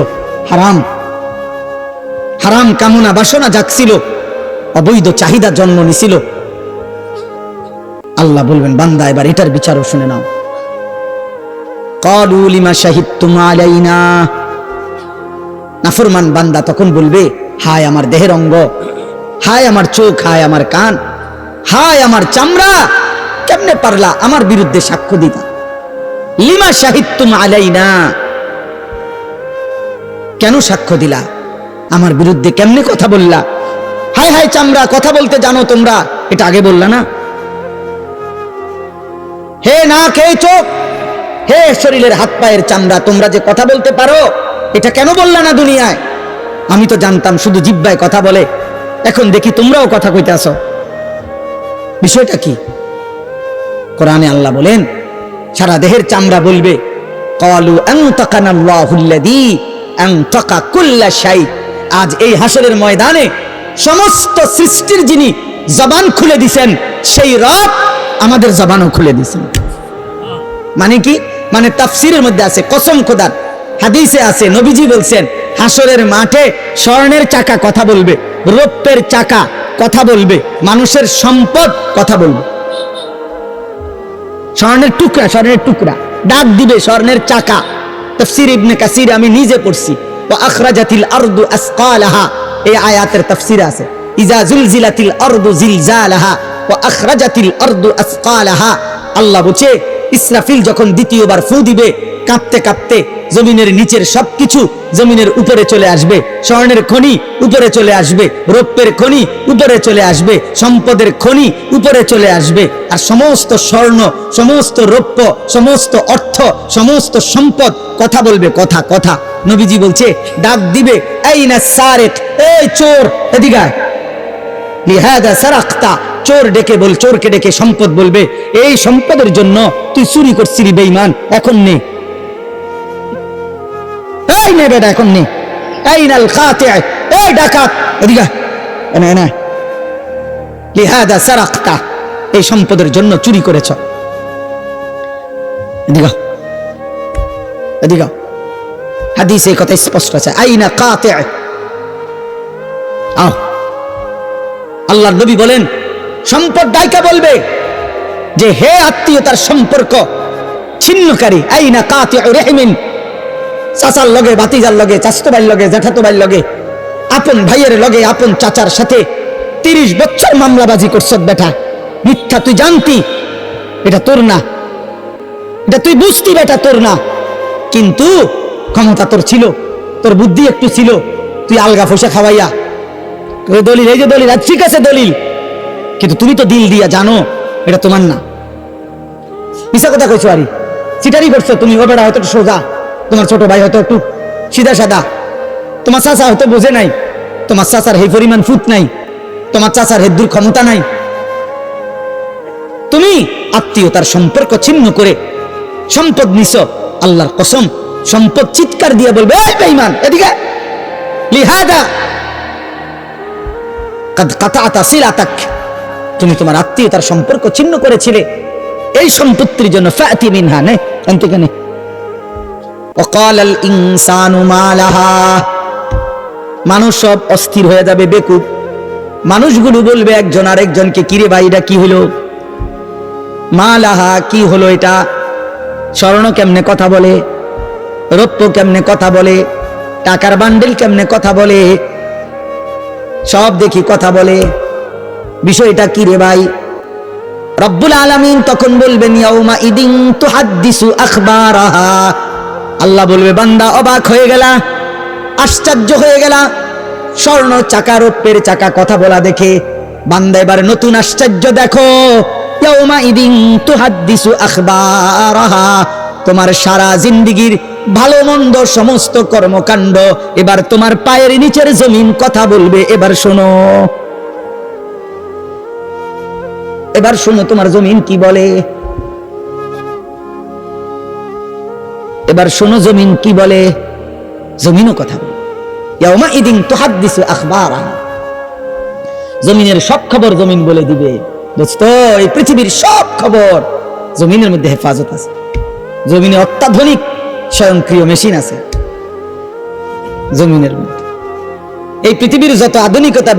হারাম কামনা বাসনা জাগছিল, অবৈধ চাহিদা জন্ম নিছিল। আল্লাহ বলবেন বান্দা এবার এটার বিচারও শুনে নাও। ক্বালু লিমা শাহিদতুম আলাইনা। নাফরমান বান্দা তখন বলবে হায় আমার দেহের অঙ্গ, হায় আমার চোখ, হায় আমার কান, হায় আমার চামড়া, কেমনে পারলা আমার বিরুদ্ধে সাক্ষ্য দিতা? লিমা শাহিদতুম আলাইনা, কেন সাক্ষ্য দিলা, আমার বিরুদ্ধে কেমনে কথা বললা? হায় হায় চামড়া, কথা বলতে জানো তোমরা, এটা আগে বললা না? হে নাক, হে চোখ, হে শরীরের হাত পায়ের চামড়া, তোমরা যে কথা বলতে পারো এটা কেন বললা না দুনিয়ায়? আমি তো জানতাম শুধু জিহ্বায় কথা বলে, এখন দেখি তোমরাও কথা কইতে আসো। বিষয়টা কি? কোরআনে আল্লাহ বলেন সারা দেহের চামড়া বলবে, ক্বালু আনতাকানাল্লাহুল্লাযী আনতাকা কুল্লা শাই। আজ এই হাসরের ময়দানে সমস্ত সৃষ্টির যিনি জবান খুলে দিয়েছেন, সেই রব আমাদের জবানও খুলে দিয়েছেন। মানে কি? মানে তাফসীরের মধ্যে আছে, কসম খোদার, হাদিসে আছে, নবীজি বলছেন হাসরের মাঠে স্বর্ণের চাকা কথা বলবে, রৌপ্যের চাকা কথা বলবে, মানুষের সম্পদ কথা বলবে। স্বর্ণের টুকরা ডাক দিবে স্বর্ণের চাকা। তাফসীর ইবনে কাসির আমি নিজে পড়ছি, ওয়া আখরাজাতিল আরদু আসকালাহা, এই আয়াতের তাফসীর আছে, ইজা জুলজিলাতিল আরদু জিলজালাহা ওয়া আখরাজাতিল আরদু আসকালাহা। আল্লাহ বলছে ইসরাফিল যখন দ্বিতীয়বার ফু দিবে, কাঁপতে কাঁপতে জমিনের নিচের সবকিছু জমিনের উপরে চলে আসবে, স্বর্ণের খনি উপরে চলে আসবে, রৌপ্যের খনি উপরে চলে আসবে, সম্পদের খনি উপরে চলে আসবে, আর সমস্ত স্বর্ণ, সমস্ত রৌপ্য, সমস্ত অর্থ, সমস্ত সম্পদ কথা বলবে, কথা কথা। নবীজি বলছে ডাক দিবে, আইনা সারিক, এই চোর এদিকে আয়, লিহাদা সারাকতা, চোর ডেকে বল, চোরকে ডেকে সম্পদ বলবে, এই সম্পদের জন্য তুই চুরি করছিলি বেঈমান, এখন নে, এই নে বেটা, এখন নে। আইনাল খাতি, এই ডাকাত এদিকে এনে এনে, লিহাদা সারাকতা, এই সম্পদের জন্য চুরি করেছ, এদিকে এদিকে। হাদিসে এই কথা স্পষ্ট আছে, আইনা কাতি, আও। আল্লাহর নবী বলেন সম্পদ ডাইকা বলবে যে হে আত্মীয়তার সম্পর্ক ছিন্নকারী, আইনা কাতিউ রাহিমিন, চাচার লগে, ভাতিজার লগে, চাচতো ভাইয়ের লগে, জ্যাঠাতো ভাইয়ের লগে, আপন ভাইয়ের লগে, আপন চাচার সাথে 30 বছর মামলাবাজি করছ বেটা, মিথ্যা তুই জানতি, এটা তোর না, এটা তুই বুঝতি বেটা তোর না, কিন্তু ক্ষমতা তোর ছিল, তোর বুদ্ধি একটু ছিল, তুই আলগা ফসা খাওয়াইয়া দলিল, এই যে দলিল, ঠিক আছে দলিল, কিন্তু তুমি তো দিল দিয়া জানো এটা তোমার না। মিশা কথা কইছো, আরি চিটারি করছো তুমি, ও বেটা হয়তো সোজা, তোমার ছোট ভাই হয়তো একটু সিধা সাদা, তোমার চাচা হয়তো বোঝে নাই, তোমার চাচার হে পরিমাণ ফুট নাই, তোমার চাচার হেদ্দুর ক্ষমতা নাই, তুমি আত্মীয়তার সম্পর্ক ছিন্ন করে সম্পদ নিছ। আল্লাহর কসম, সম্পদ চিৎকার দিয়ে বলবে, এই বেঈমান এদিকে, লিহাদা কাদ কাতাতা সিলাতাক, তুমি তোমার আত্মীয়তার সম্পর্ক ছিন্ন করেছিলে, এই সম্পত্তির জন্য ফাতি মিনহা, নে এনতে নে। ওয়াকালাল ইনসানু মা লাহা, মানুষ সব অস্থির হয়ে যাবে, বেকুব। মানুষগুলো বলবে একজন আরেকজনকে, কিরে ভাই এটা কি হলো? মা লাহা, কি হলো এটা? স্বর্ণ কেমনে কথা বলে, রৌপ্য কেমনে কথা বলে, টাকার বান্ডেল কেমনে কথা বলে, সব দেখি কথা বলে, বিষয়টা কি রে ভাই? রব্বুল আলামিন তখন বলবেন, ইয়াউমা ইদিন তুহাদ্দিসু আখবারাহা, আল্লাহ বলবে বান্দা অবাক হয়ে গেলা, আশ্চর্য হয়ে গেলা, স্বর্ণ চাকা, রৌপ্যের চাকা কথা বলা দেখে। বান্দা এবার নতুন আশ্চর্য দেখো, ইয়াউমা ইদিন তুহাদ্দিসু আখবারাহা, তোমার সারা জিন্দেগীর ভালো মন্দ সমস্ত কর্মকাণ্ড এবার তোমার পায়ের নিচের জমিন কথা বলবে। এবার শোনো, এবার শোনো তোমার জমিন কি বলে, এবার শোনো জমিন কি বলে। জমিনও কথা বলে, ইয়াউমা ইদিন তুহাদ্দিসু আখবারাহা, জমিনের সব খবর জমিন বলে দিবে। দোস্ত, এই পৃথিবীর সব খবর জমিনের মধ্যে হেফাজত আছে, জমিনে অত্যাধুনিক স্বয়ংক্রিয় মেশিন আছে জমিনের মধ্যে। এই পৃথিবীর যত আধুনিকতা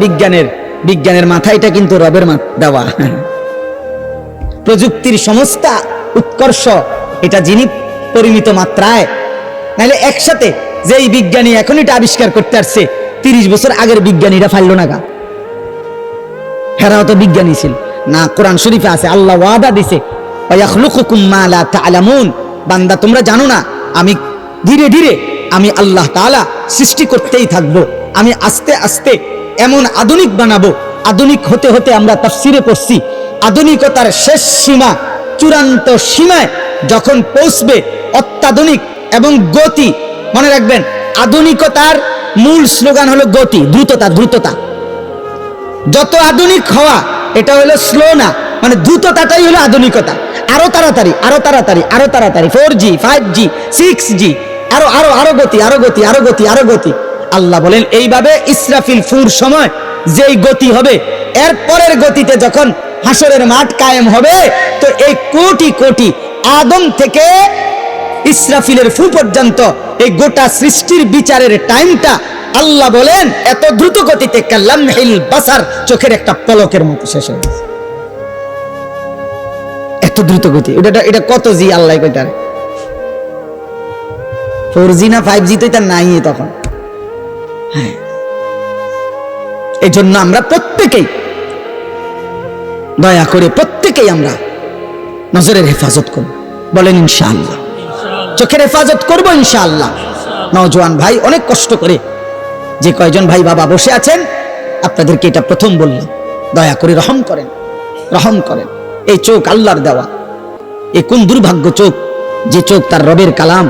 বিজ্ঞানের মাথায়টা কিন্তু রবের দেওয়া। প্রযুক্তির সমস্ত উৎকর্ষ এটা যিনি পরিমিত মাত্রায়, নাহলে একসাথে যে এই বিজ্ঞানী এখন এটা আবিষ্কার করতে আসছে, 30 বছর আগের বিজ্ঞানীরা ফাইল না গা, হেরাও তো বিজ্ঞানী ছিল না। কোরআন শরীফে আছে, আল্লাহ ওয়াদা দিছে, ওয়ায়াখলুকুকুম মা লা তা'লামুন, বান্দা তোমরা জানো না আমি ধীরে ধীরে আমি আল্লাহ তাআলা সৃষ্টি করতেই থাকবো, আমি আস্তে আস্তে এমন আধুনিক বানাবো, আধুনিক হতে হতে আমরা তাফসিরে পড়ছি আধুনিকতার শেষ সীমা চূড়ান্ত সীমায় যখন পৌঁছবে অত্যাধুনিক এবং গতি। মনে রাখবেন আধুনিকতার মূল স্লোগান হলো গতি, দ্রুততা। দ্রুততা যত আধুনিক হওয়া এটা হলো স্লো না, মানে দ্রুততাটাই হলো আধুনিকতা। আরো তাড়াতাড়ি আরো তাড়াতাড়ি আরো তাড়াতাড়ি 4G 5G 6G আরো আরো আরো গতি আরো গতি আরো গতি আরো গতি। আল্লাহ বলেন এইভাবে ইসরাফিল ফুর সময় যেই গতি হবে এর পরের গতিতে যখন হাসরের মাঠ কায়েম হবে তো এই কোটি কোটি আদম থেকে ইসরাফিলের ফু পর্যন্ত এই গোটা সৃষ্টির বিচারের টাইমটা আল্লাহ বলেন এত দ্রুত গতিতে কাল্লামহিল বাসার চোখের একটা পলকের মতো শেষ হয়ে গেছে। এত দ্রুত গতি। এটা কত জি আল্লাহ কইতারে 4G না 5G তো এটা নাই তখন। হ্যাঁ, এই জন্য আমরা প্রত্যেকেই দয়া করে প্রত্যেকেই আমরা নজরের হেফাজত করব, বলেন ইনশাআল্লাহ। চোখের হেফাজত করব ইনশাআল্লাহ। নওজোয়ান ভাই অনেক কষ্ট করে যে কয়জন ভাই বাবা বসে আছেন আপনাদেরকে এটা প্রথম বললাম, দয়া করে রহম করেন, রহম করেন। এই চোখ আল্লাহর দেওয়া, এই কোন দুর্ভাগ্য চোখ যে চোখ তার রবের কালাম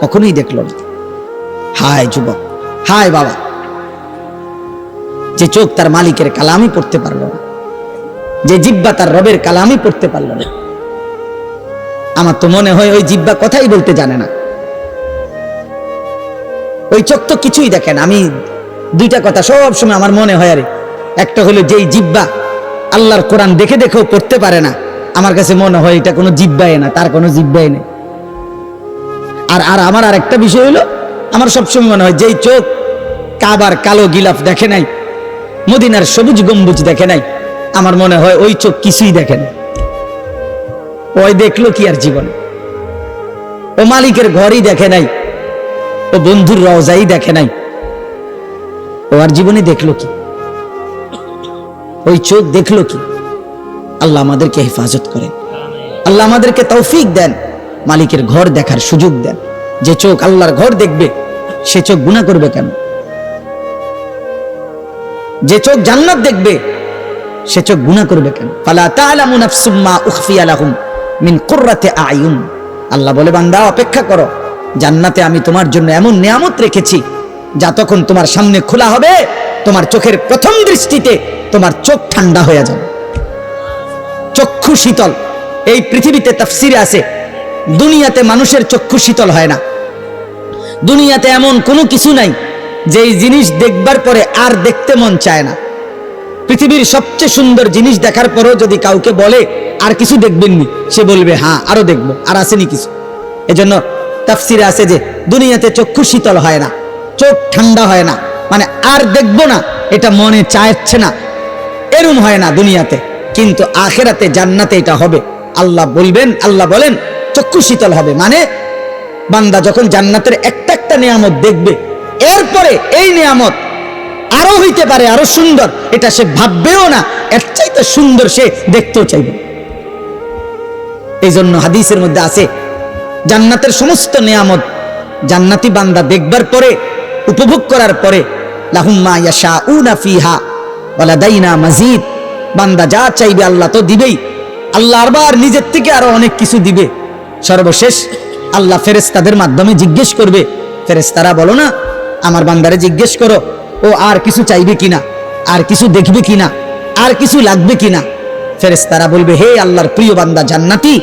কখনোই দেখল না। হায় যুবক, হায় বাবা, যে চোখ তার মালিকের কালামই পড়তে পারলো না, যে জিহ্বা তার রবের কালামই পড়তে পারলো না। আমার তো মনে হয় ওই জিহ্বা কথাই বলতে জানে না, ওই চোখ তো কিছুই দেখে না। আমি দুইটা কথা সব সময় আমার মনে হয়, আরে একটা হলো যেই জিহ্বা আল্লাহর কোরআন দেখে দেখেও পড়তে পারে না, আমার কাছে মনে হয় এটা কোনো জিহ্বাই না, তার কোনো জিহ্বাই নেই। আর আমার আর একটা বিষয় হলো, আমার সবসময় মনে হয় যেই চোখ কাবার কালো গিলাফ দেখে নাই, মদিনার সবুজ গম্বুজ দেখে নাই, আমার মনে হয় ওই চোখ কিছুই দেখে না। ওই দেখলো কি আর জীবনে? ও মালিকের ঘরই দেখে নাই, ও বন্ধুর রওজাই দেখে নাই, ও আর জীবনে দেখলো কি? ওই চোখ দেখলো কি? আল্লাহ আমাদেরকে হেফাজত করেন, আল্লাহ আমাদেরকে তৌফিক দেন, মালিকের ঘর দেখার সুযোগ দেন। যে চোখ আল্লাহর ঘর দেখবে সে চোখ গুনাহ করবে কেন? যে চোখ জান্নাত দেখবে সে চোখ গুনাহ করবে কেন? ফালা তা'লামু নাফসুম মা উখফিয়া লাহুম মিন কুররাতি আ'য়ুন। আল্লাহ বলে বান্দা অপেক্ষা করো, জান্নাতে আমি তোমার জন্য এমন নিয়ামত রেখেছি যা তখন তোমার সামনে খোলা হবে তোমার চোখের প্রথম দৃষ্টিতে তোমার চোখ ঠান্ডা হয়ে যাবে, চক্ষু শীতল। এই পৃথিবীতে তাফসিরে আছে দুনিয়াতে মানুষের চক্ষু শীতল হয় না। দুনিয়াতে এমন কোনো কিছু নাই যেই জিনিস দেখবার পরে আর দেখতে মন চায় না। পৃথিবীর সবচেয়ে সুন্দর জিনিস দেখার পরেও যদি কাউকে বলে আর কিছু দেখবেননি, সে বলবে হ্যাঁ আরো দেখবো, আর আসেনি কিছু। এজন্য তাফসিরে আছে যে দুনিয়াতে চক্ষু শীতল হয় না, চোখ ঠান্ডা হয় না, মানে আর দেখবো না এটা মনে চাইছে না, এরম হয় না দুনিয়াতে। কিন্তু আখিরাতে জান্নাতে এটা হবে। আল্লাহ বলবেন, আল্লাহ বলেন চক্ষু শীতল হবে, মানে বান্দা যখন জান্নাতের একটা একটা নিয়ামত দেখবে এরপরে এই নিয়ামত আরো হইতে পারে আরো সুন্দর, এটা সে ভাববেও না, এর চাইতে সুন্দর সে দেখতেও চাইবে। এই জন্য হাদিসের মধ্যে আছে জান্নাতের সমস্ত নিয়ামত জান্নাতি বান্দা দেখবার পরে, উপভোগ করার পরে, লাহুম মা ইয়াশাউনা ফিহা ওয়া লাদাইনা মাজিদ, বান্দা যা চাইবে আল্লাহ তো দিবেই, আল্লাহ আবার নিজের থেকে আরো অনেক কিছু দিবে। সর্বশেষ আল্লাহ ফেরেশতাদের মাধ্যমে জিজ্ঞেস করবে, ফেরেশতারা বলো না আমার বান্দারে জিজ্ঞেস করো ও আর কিছু চাইবে কিনা, আর কিছু দেখবে কিনা, আর কিছু লাগবে কিনা। ফেরেশতারা বলবে হে আল্লাহর প্রিয় বান্দা জান্নাতি,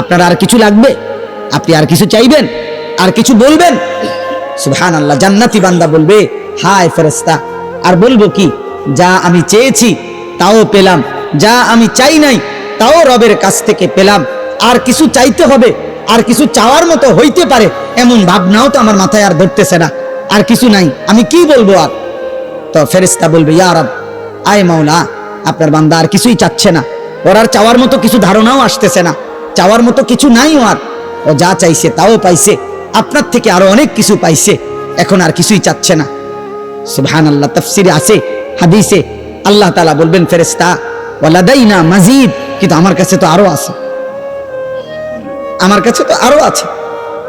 আপনার আর কিছু লাগবে? আপনি আর কিছু চাইবেন, আর কিছু বলবেন? সুবহানাল্লাহ, জান্নাতি বান্দা বলবে হায় ফেরেশতা, আর বলবো কি, যা আমি চেয়েছি তাও পেলাম, যা আমি চাই নাই তাও রবের কাছ থেকে পেলাম, আর কিছু চাইতে হবে, আর কিছু চাওয়ার মতো হইতে পারে এমন ভাবনাও তো আমার মাথায় আর ধরতেছে না, আর কিছু নাই, আমি কি বলবো আর? তো ফেরেশতা বলবে ইয়া রব, আয় মাওলা, আপনার বান্দা আর কিছুই চাচ্ছে না, ওর আর চাওয়ার মতো কিছু ধারণাও আসতেছে না, চাওয়ার মতো কিছু নাই ওর, ও যা চাইছে তাও পাইছে, আপনার থেকে আরো অনেক কিছু পাইছে, এখন আর কিছুই চাচ্ছে না। সুবহানাল্লাহ, তাফসিরে আছে, হাদিসে আল্লাহ তাআলা বলবেন ফেরেশতা ওয়া লাদাইনা মাজিদ, কিন্তু আমার কাছে তো আরো আছে, আমার কাছে তো আরো আছে।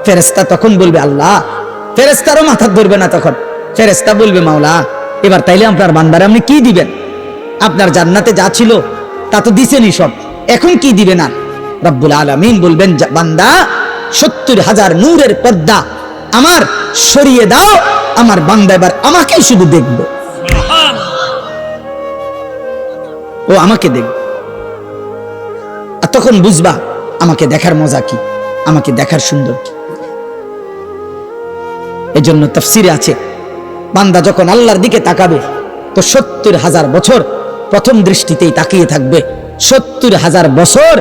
ফেরেশতা তখন বলবে আল্লাহ, ফেরেশতারও মাথা ধরবে না তখন। ফেরেশতা বলবে মাওলা, এবার তাইলে আপনার বান্দারে আপনি কি দিবেন? আপনার জান্নাতে যা ছিল তা তো দিছেনই সব, এখন কি দিবেন? আর রব্বুল আলামিন বলবেন, বান্দা 70,000 নূরের পর্দা আমার সরিয়ে দাও, আমার বান্দা এবার আমাকেই শুধু দেখবে, ও আমাকে দেখবে। আর তখন বুঝবা আমাকে দেখার মজা কি, আমাকে দেখার সুন্দর কি। এজন্য তাফসিরে আছে, বান্দা যখন আল্লাহর দিকে তাকাবে তো 70,000 বছর প্রথম দৃষ্টিতেই তাকিয়ে থাকবে, 70,000 বছর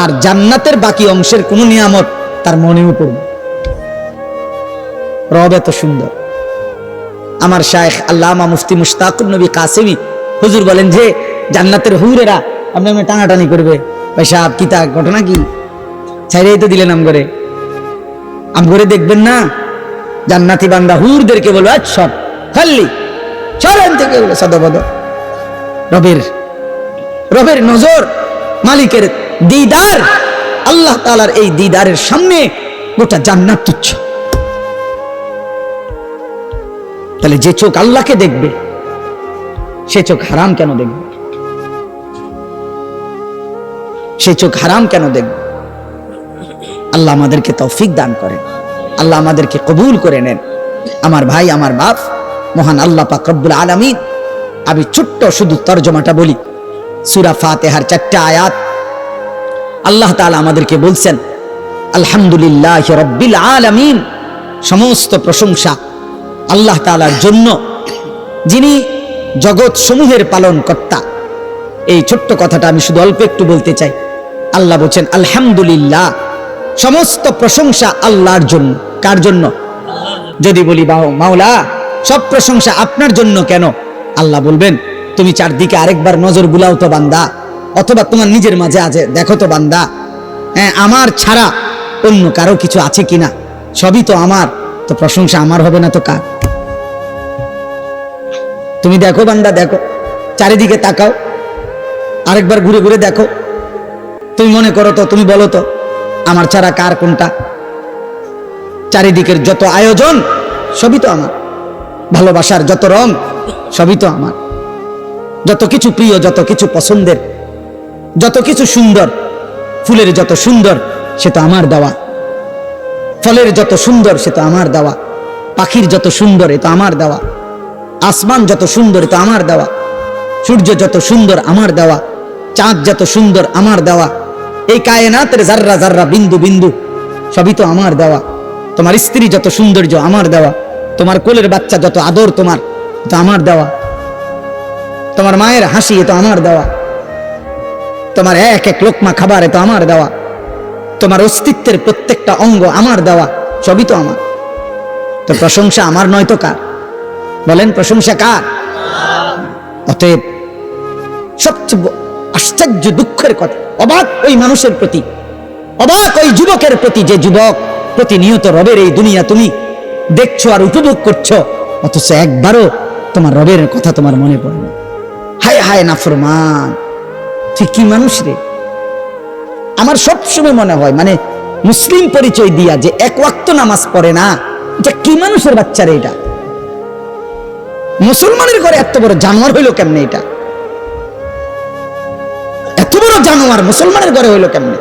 আর জান্নাতের বাকি অংশের কোন নিয়ামত তার মনেও পড়বে। রব এত সুন্দর। আমার শায়েখ আল্লামা মুফতি মুশতাকুর নবী কাসেমি হুজুর বলেন যে জান্নাতের হুরেরা আপনাকে টানাটানি করবে, ভাই সাহেব কি তা ঘটনা কি, ছাইরেই তো দিলেন আমগরে দেখবেন না। জান্নাতি বান্দা হুরদেরকে বলবে সব খাল্লি সরেন থেকে সদবদ। রবের নজর, মালিকের দিদার, আল্লাহ তাআলার এই দিদারের সামনে গোটা জান্নাত তুচ্ছ। তাহলে যে চোখ আল্লাহকে দেখবে সে চোখ হারাম কেন দেখবে? সে চোখ হারাম কেন দেখবে? আল্লাহ আমাদেরকে তৌফিক দান করেন, আল্লাহ আমাদেরকে কবুল করে নেন। আমার ভাই, আমার বাপ, মহান আল্লাহ পাক রব্বুল আলামিন, আমি ছোট্ট শুধু তরজমাটা বলি। সূরা ফাতিহার 4টা আয়াত আল্লাহ তাআলা আমাদেরকে বলছেন, আলহামদুলিল্লাহি রাব্বিল আলামিন, সমস্ত প্রশংসা আল্লাহ তাআলার জন্য, যিনি জগৎ সমূহের পালন কর্তা। এই ছোট্ট কথাটা আমি শুধু অল্প একটু বলতে চাই। আল্লাহ বলছেন আলহামদুলিল্লাহ, সমস্ত প্রশংসা আল্লাহর জন্য। কার জন্য? যদি বলি মাওলা সব প্রশংসা আপনার জন্য কেন, আল্লাহ বলবেন তুমি চারদিকে আরেকবার নজর বুলাও তো বান্দা, অথবা তোমার নিজের মাঝে আছে দেখো তো বান্দা, হ্যাঁ আমার ছাড়া অন্য কারো কিছু আছে কিনা, সবই তো আমার, তো প্রশংসা আমার হবে না তো কার? তুমি দেখো বান্দা, দেখো চারিদিকে তাকাও, আরেকবার ঘুরে ঘুরে দেখো, তুমি মনে করো তো, তুমি বলো তো আমার ছাড়া কার কোনটা? চারিদিকের যত আয়োজন সবই তো আমার, ভালোবাসার যত রং সবই তো আমার, যত কিছু প্রিয়, যত কিছু পছন্দের, যত কিছু সুন্দর, ফুলের যত সুন্দর সে তো আমার দেওয়া, ফলের যত সুন্দর সে তো আমার দেওয়া, পাখির যত সুন্দর এ তো আমার দেওয়া, আসমান যত সুন্দর এ তো আমার দেওয়া, সূর্য যত সুন্দর আমার দেওয়া, চাঁদ যত সুন্দর আমার দেওয়া, এই কায়নাতের জাররা জাররা, বিন্দু বিন্দু সবই তো আমার দেওয়া, তোমার স্ত্রী যত সৌন্দর্য আমার দেওয়া, তোমার কোলের বাচ্চা যত আদর তোমার তো আমার দেওয়া, তোমার মায়ের হাসি এ তো আমার দেওয়া, তোমার এক এক লোকমা খাবার এ তো আমার দেওয়া, তোমার অস্তিত্বের প্রত্যেকটা অঙ্গ আমার দেওয়া, সবই তো আমার। তো প্রশংসা আমার নয় তো কার? বলেন প্রশংসা কার? অতএব সবচেয়ে আশ্চর্য দুঃখের কথা, অবাক ওই মানুষের প্রতি, অবাক ওই যুবকের প্রতি, যে যুবক প্রতিনিয়ত রবের এই দুনিয়া তুমি দেখছো আর উপভোগ করছো, অথচ একবারও তোমার রবের কথা তোমার মনে পড়ে না। হায় হায় নাফরমান, তুই কি মানুষ রে? আমার সবসময় মনে হয়, মানে মুসলিম পরিচয় দিয়া যে এক ওয়াক্ত নামাজ পড়ে না, এটা কি মানুষের বাচ্চা রে? এটা মুসলমানের ঘরে এত বড় জানোয়ার হইল কেমনে? এটা এত বড় জানোয়ার মুসলমানের ঘরে হইল কেমনে?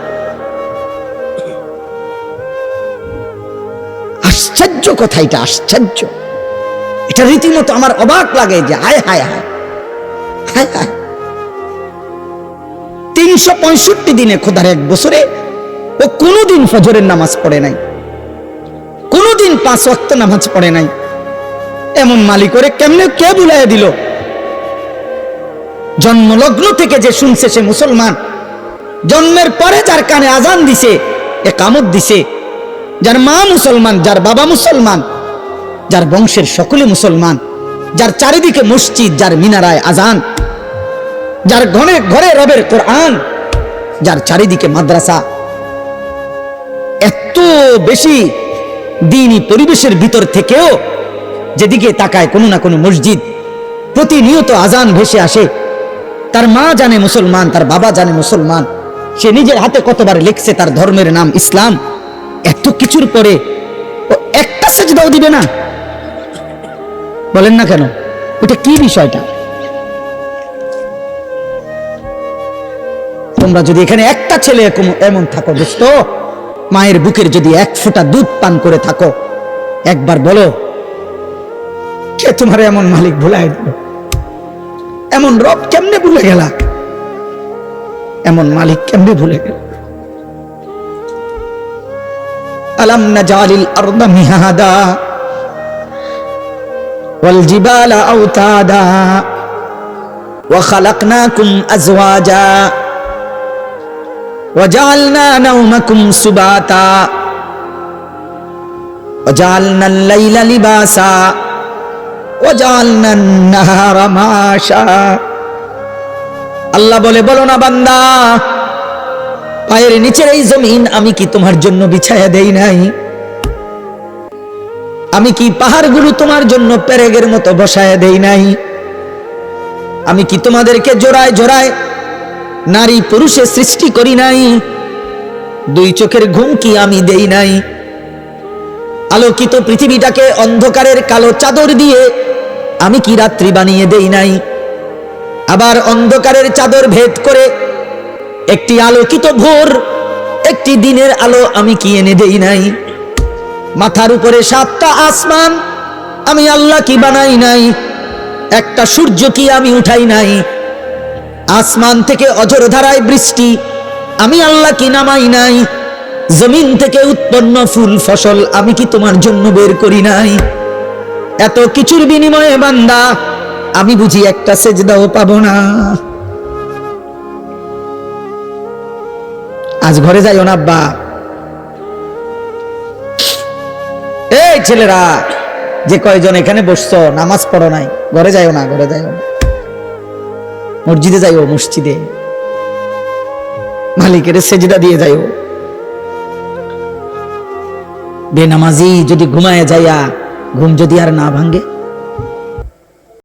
আশ্চর্য কথা, এটা আশ্চর্য। এটা রীতিমতো আমার অবাক লাগে যে হায় হায় হায় হায় হায়, 365 দিনে খোদার এক বছরে ও কোনোদিন ফজরের নামাজ পড়ে নাই, কোনোদিন 5 ওয়াক্ত নামাজ পড়ে নাই। এমন মালিক ওরে কেমনে কে বুলাইয়া দিল? জন্মলগ্ন থেকে যে শুনছে সে মুসলমান, জন্মের পরে যার কানে আজান দিছে, একামত দিছে, যার মা মুসলমান, যার বাবা মুসলমান, যার বংশের সকলে মুসলমান, যার চারিদিকে মসজিদ, যার মিনারায় আজান, যার ঘরে ঘরে রবের কোরআন, যার চারিদিকে মাদ্রাসা, এত বেশি দ্বীনি পরিবেশের ভিতর থেকেও যেদিকে তাকায় কোনো না কোনো মসজিদ, প্রতিনিয়ত আজান ভেসে আসে, তার মা জানে মুসলমান, তার বাবা জানে মুসলমান, সে নিজের হাতে কতবার লিখছে তার ধর্মের নাম ইসলাম। এত কিছুর পরে ও একটা সেজদাও দিবে না? বলেন না কেন? ওটা কি বিষয়টা? তোমরা যদি এখানে একটা ছেলে এমন থাকো দোস্ত, মায়ের বুকের যদি এক ফোঁটা দুধ পান করে থাকো, একবার বলো কে তোমার এমন মালিক ভুলাই দিল? এমন রব কেমনে ভুলে গেলা? এমন মালিক কেমনে ভুলে গেল? আলাম নাজালিল আরদা মিহাদা ওয়াল জিবালা আওতাদা ওয়া খালাকনাকুম আজওয়াজা وجعلنا نومكم سباتا وجعلنا الليل لباسا وجعلنا النهار معاشا। আল্লাহ বলে, বলো না বান্দা, পায়ের নিচের এই জমিন আমি কি তোমার জন্য বিছায়া দেই নাই? আমি কি পাহাড়গুলো তোমার জন্য পেরেগের মতো বসায়া দেই নাই? আমি কি তোমাদেরকে জোড়ায় জোড়ায় নারী পুরুষে সৃষ্টি করি নাই? দুই চোখের ঘুম কি আমি দেই নাই? আলোকিত পৃথিবীটাকে অন্ধকারের কালো চাদর দিয়ে আমি কি রাত্রি বানিয়ে দেই নাই? আবার অন্ধকারের চাদর ভেদ করে একটি আলোকিত ভোর, একটি দিনের আলো আমি কি এনে দেই নাই? মাথার উপরে 7টা আসমান আমি আল্লাহ কি বানাই নাই? একটা সূর্য কি আমি উঠাই নাই? আসমান থেকে অঝোর ধারায় বৃষ্টি আমি আল্লাহ কি নামাই নাই? জমিন থেকে উৎপন্ন ফুল ফসল আমি কি তোমার জন্য বের করি নাই? এত কিছুর বিনিময়ে বান্দা আমি বুঝি একটা সেজদাও পাবো না? আজ ঘরে যাইও না আব্বা। এই ছেলেরা যে কয়জন এখানে বসছো, নামাজ পড়ো নাই, ঘরে যাইও না, ঘরে যাইও না, মসজিদে যাইও, মসজিদে মালিকের সেজদা দিয়ে যাইও। বেনামাজি যদি ঘুমায় যাইয়া ঘুম যদি আর না ভাঙ্গে,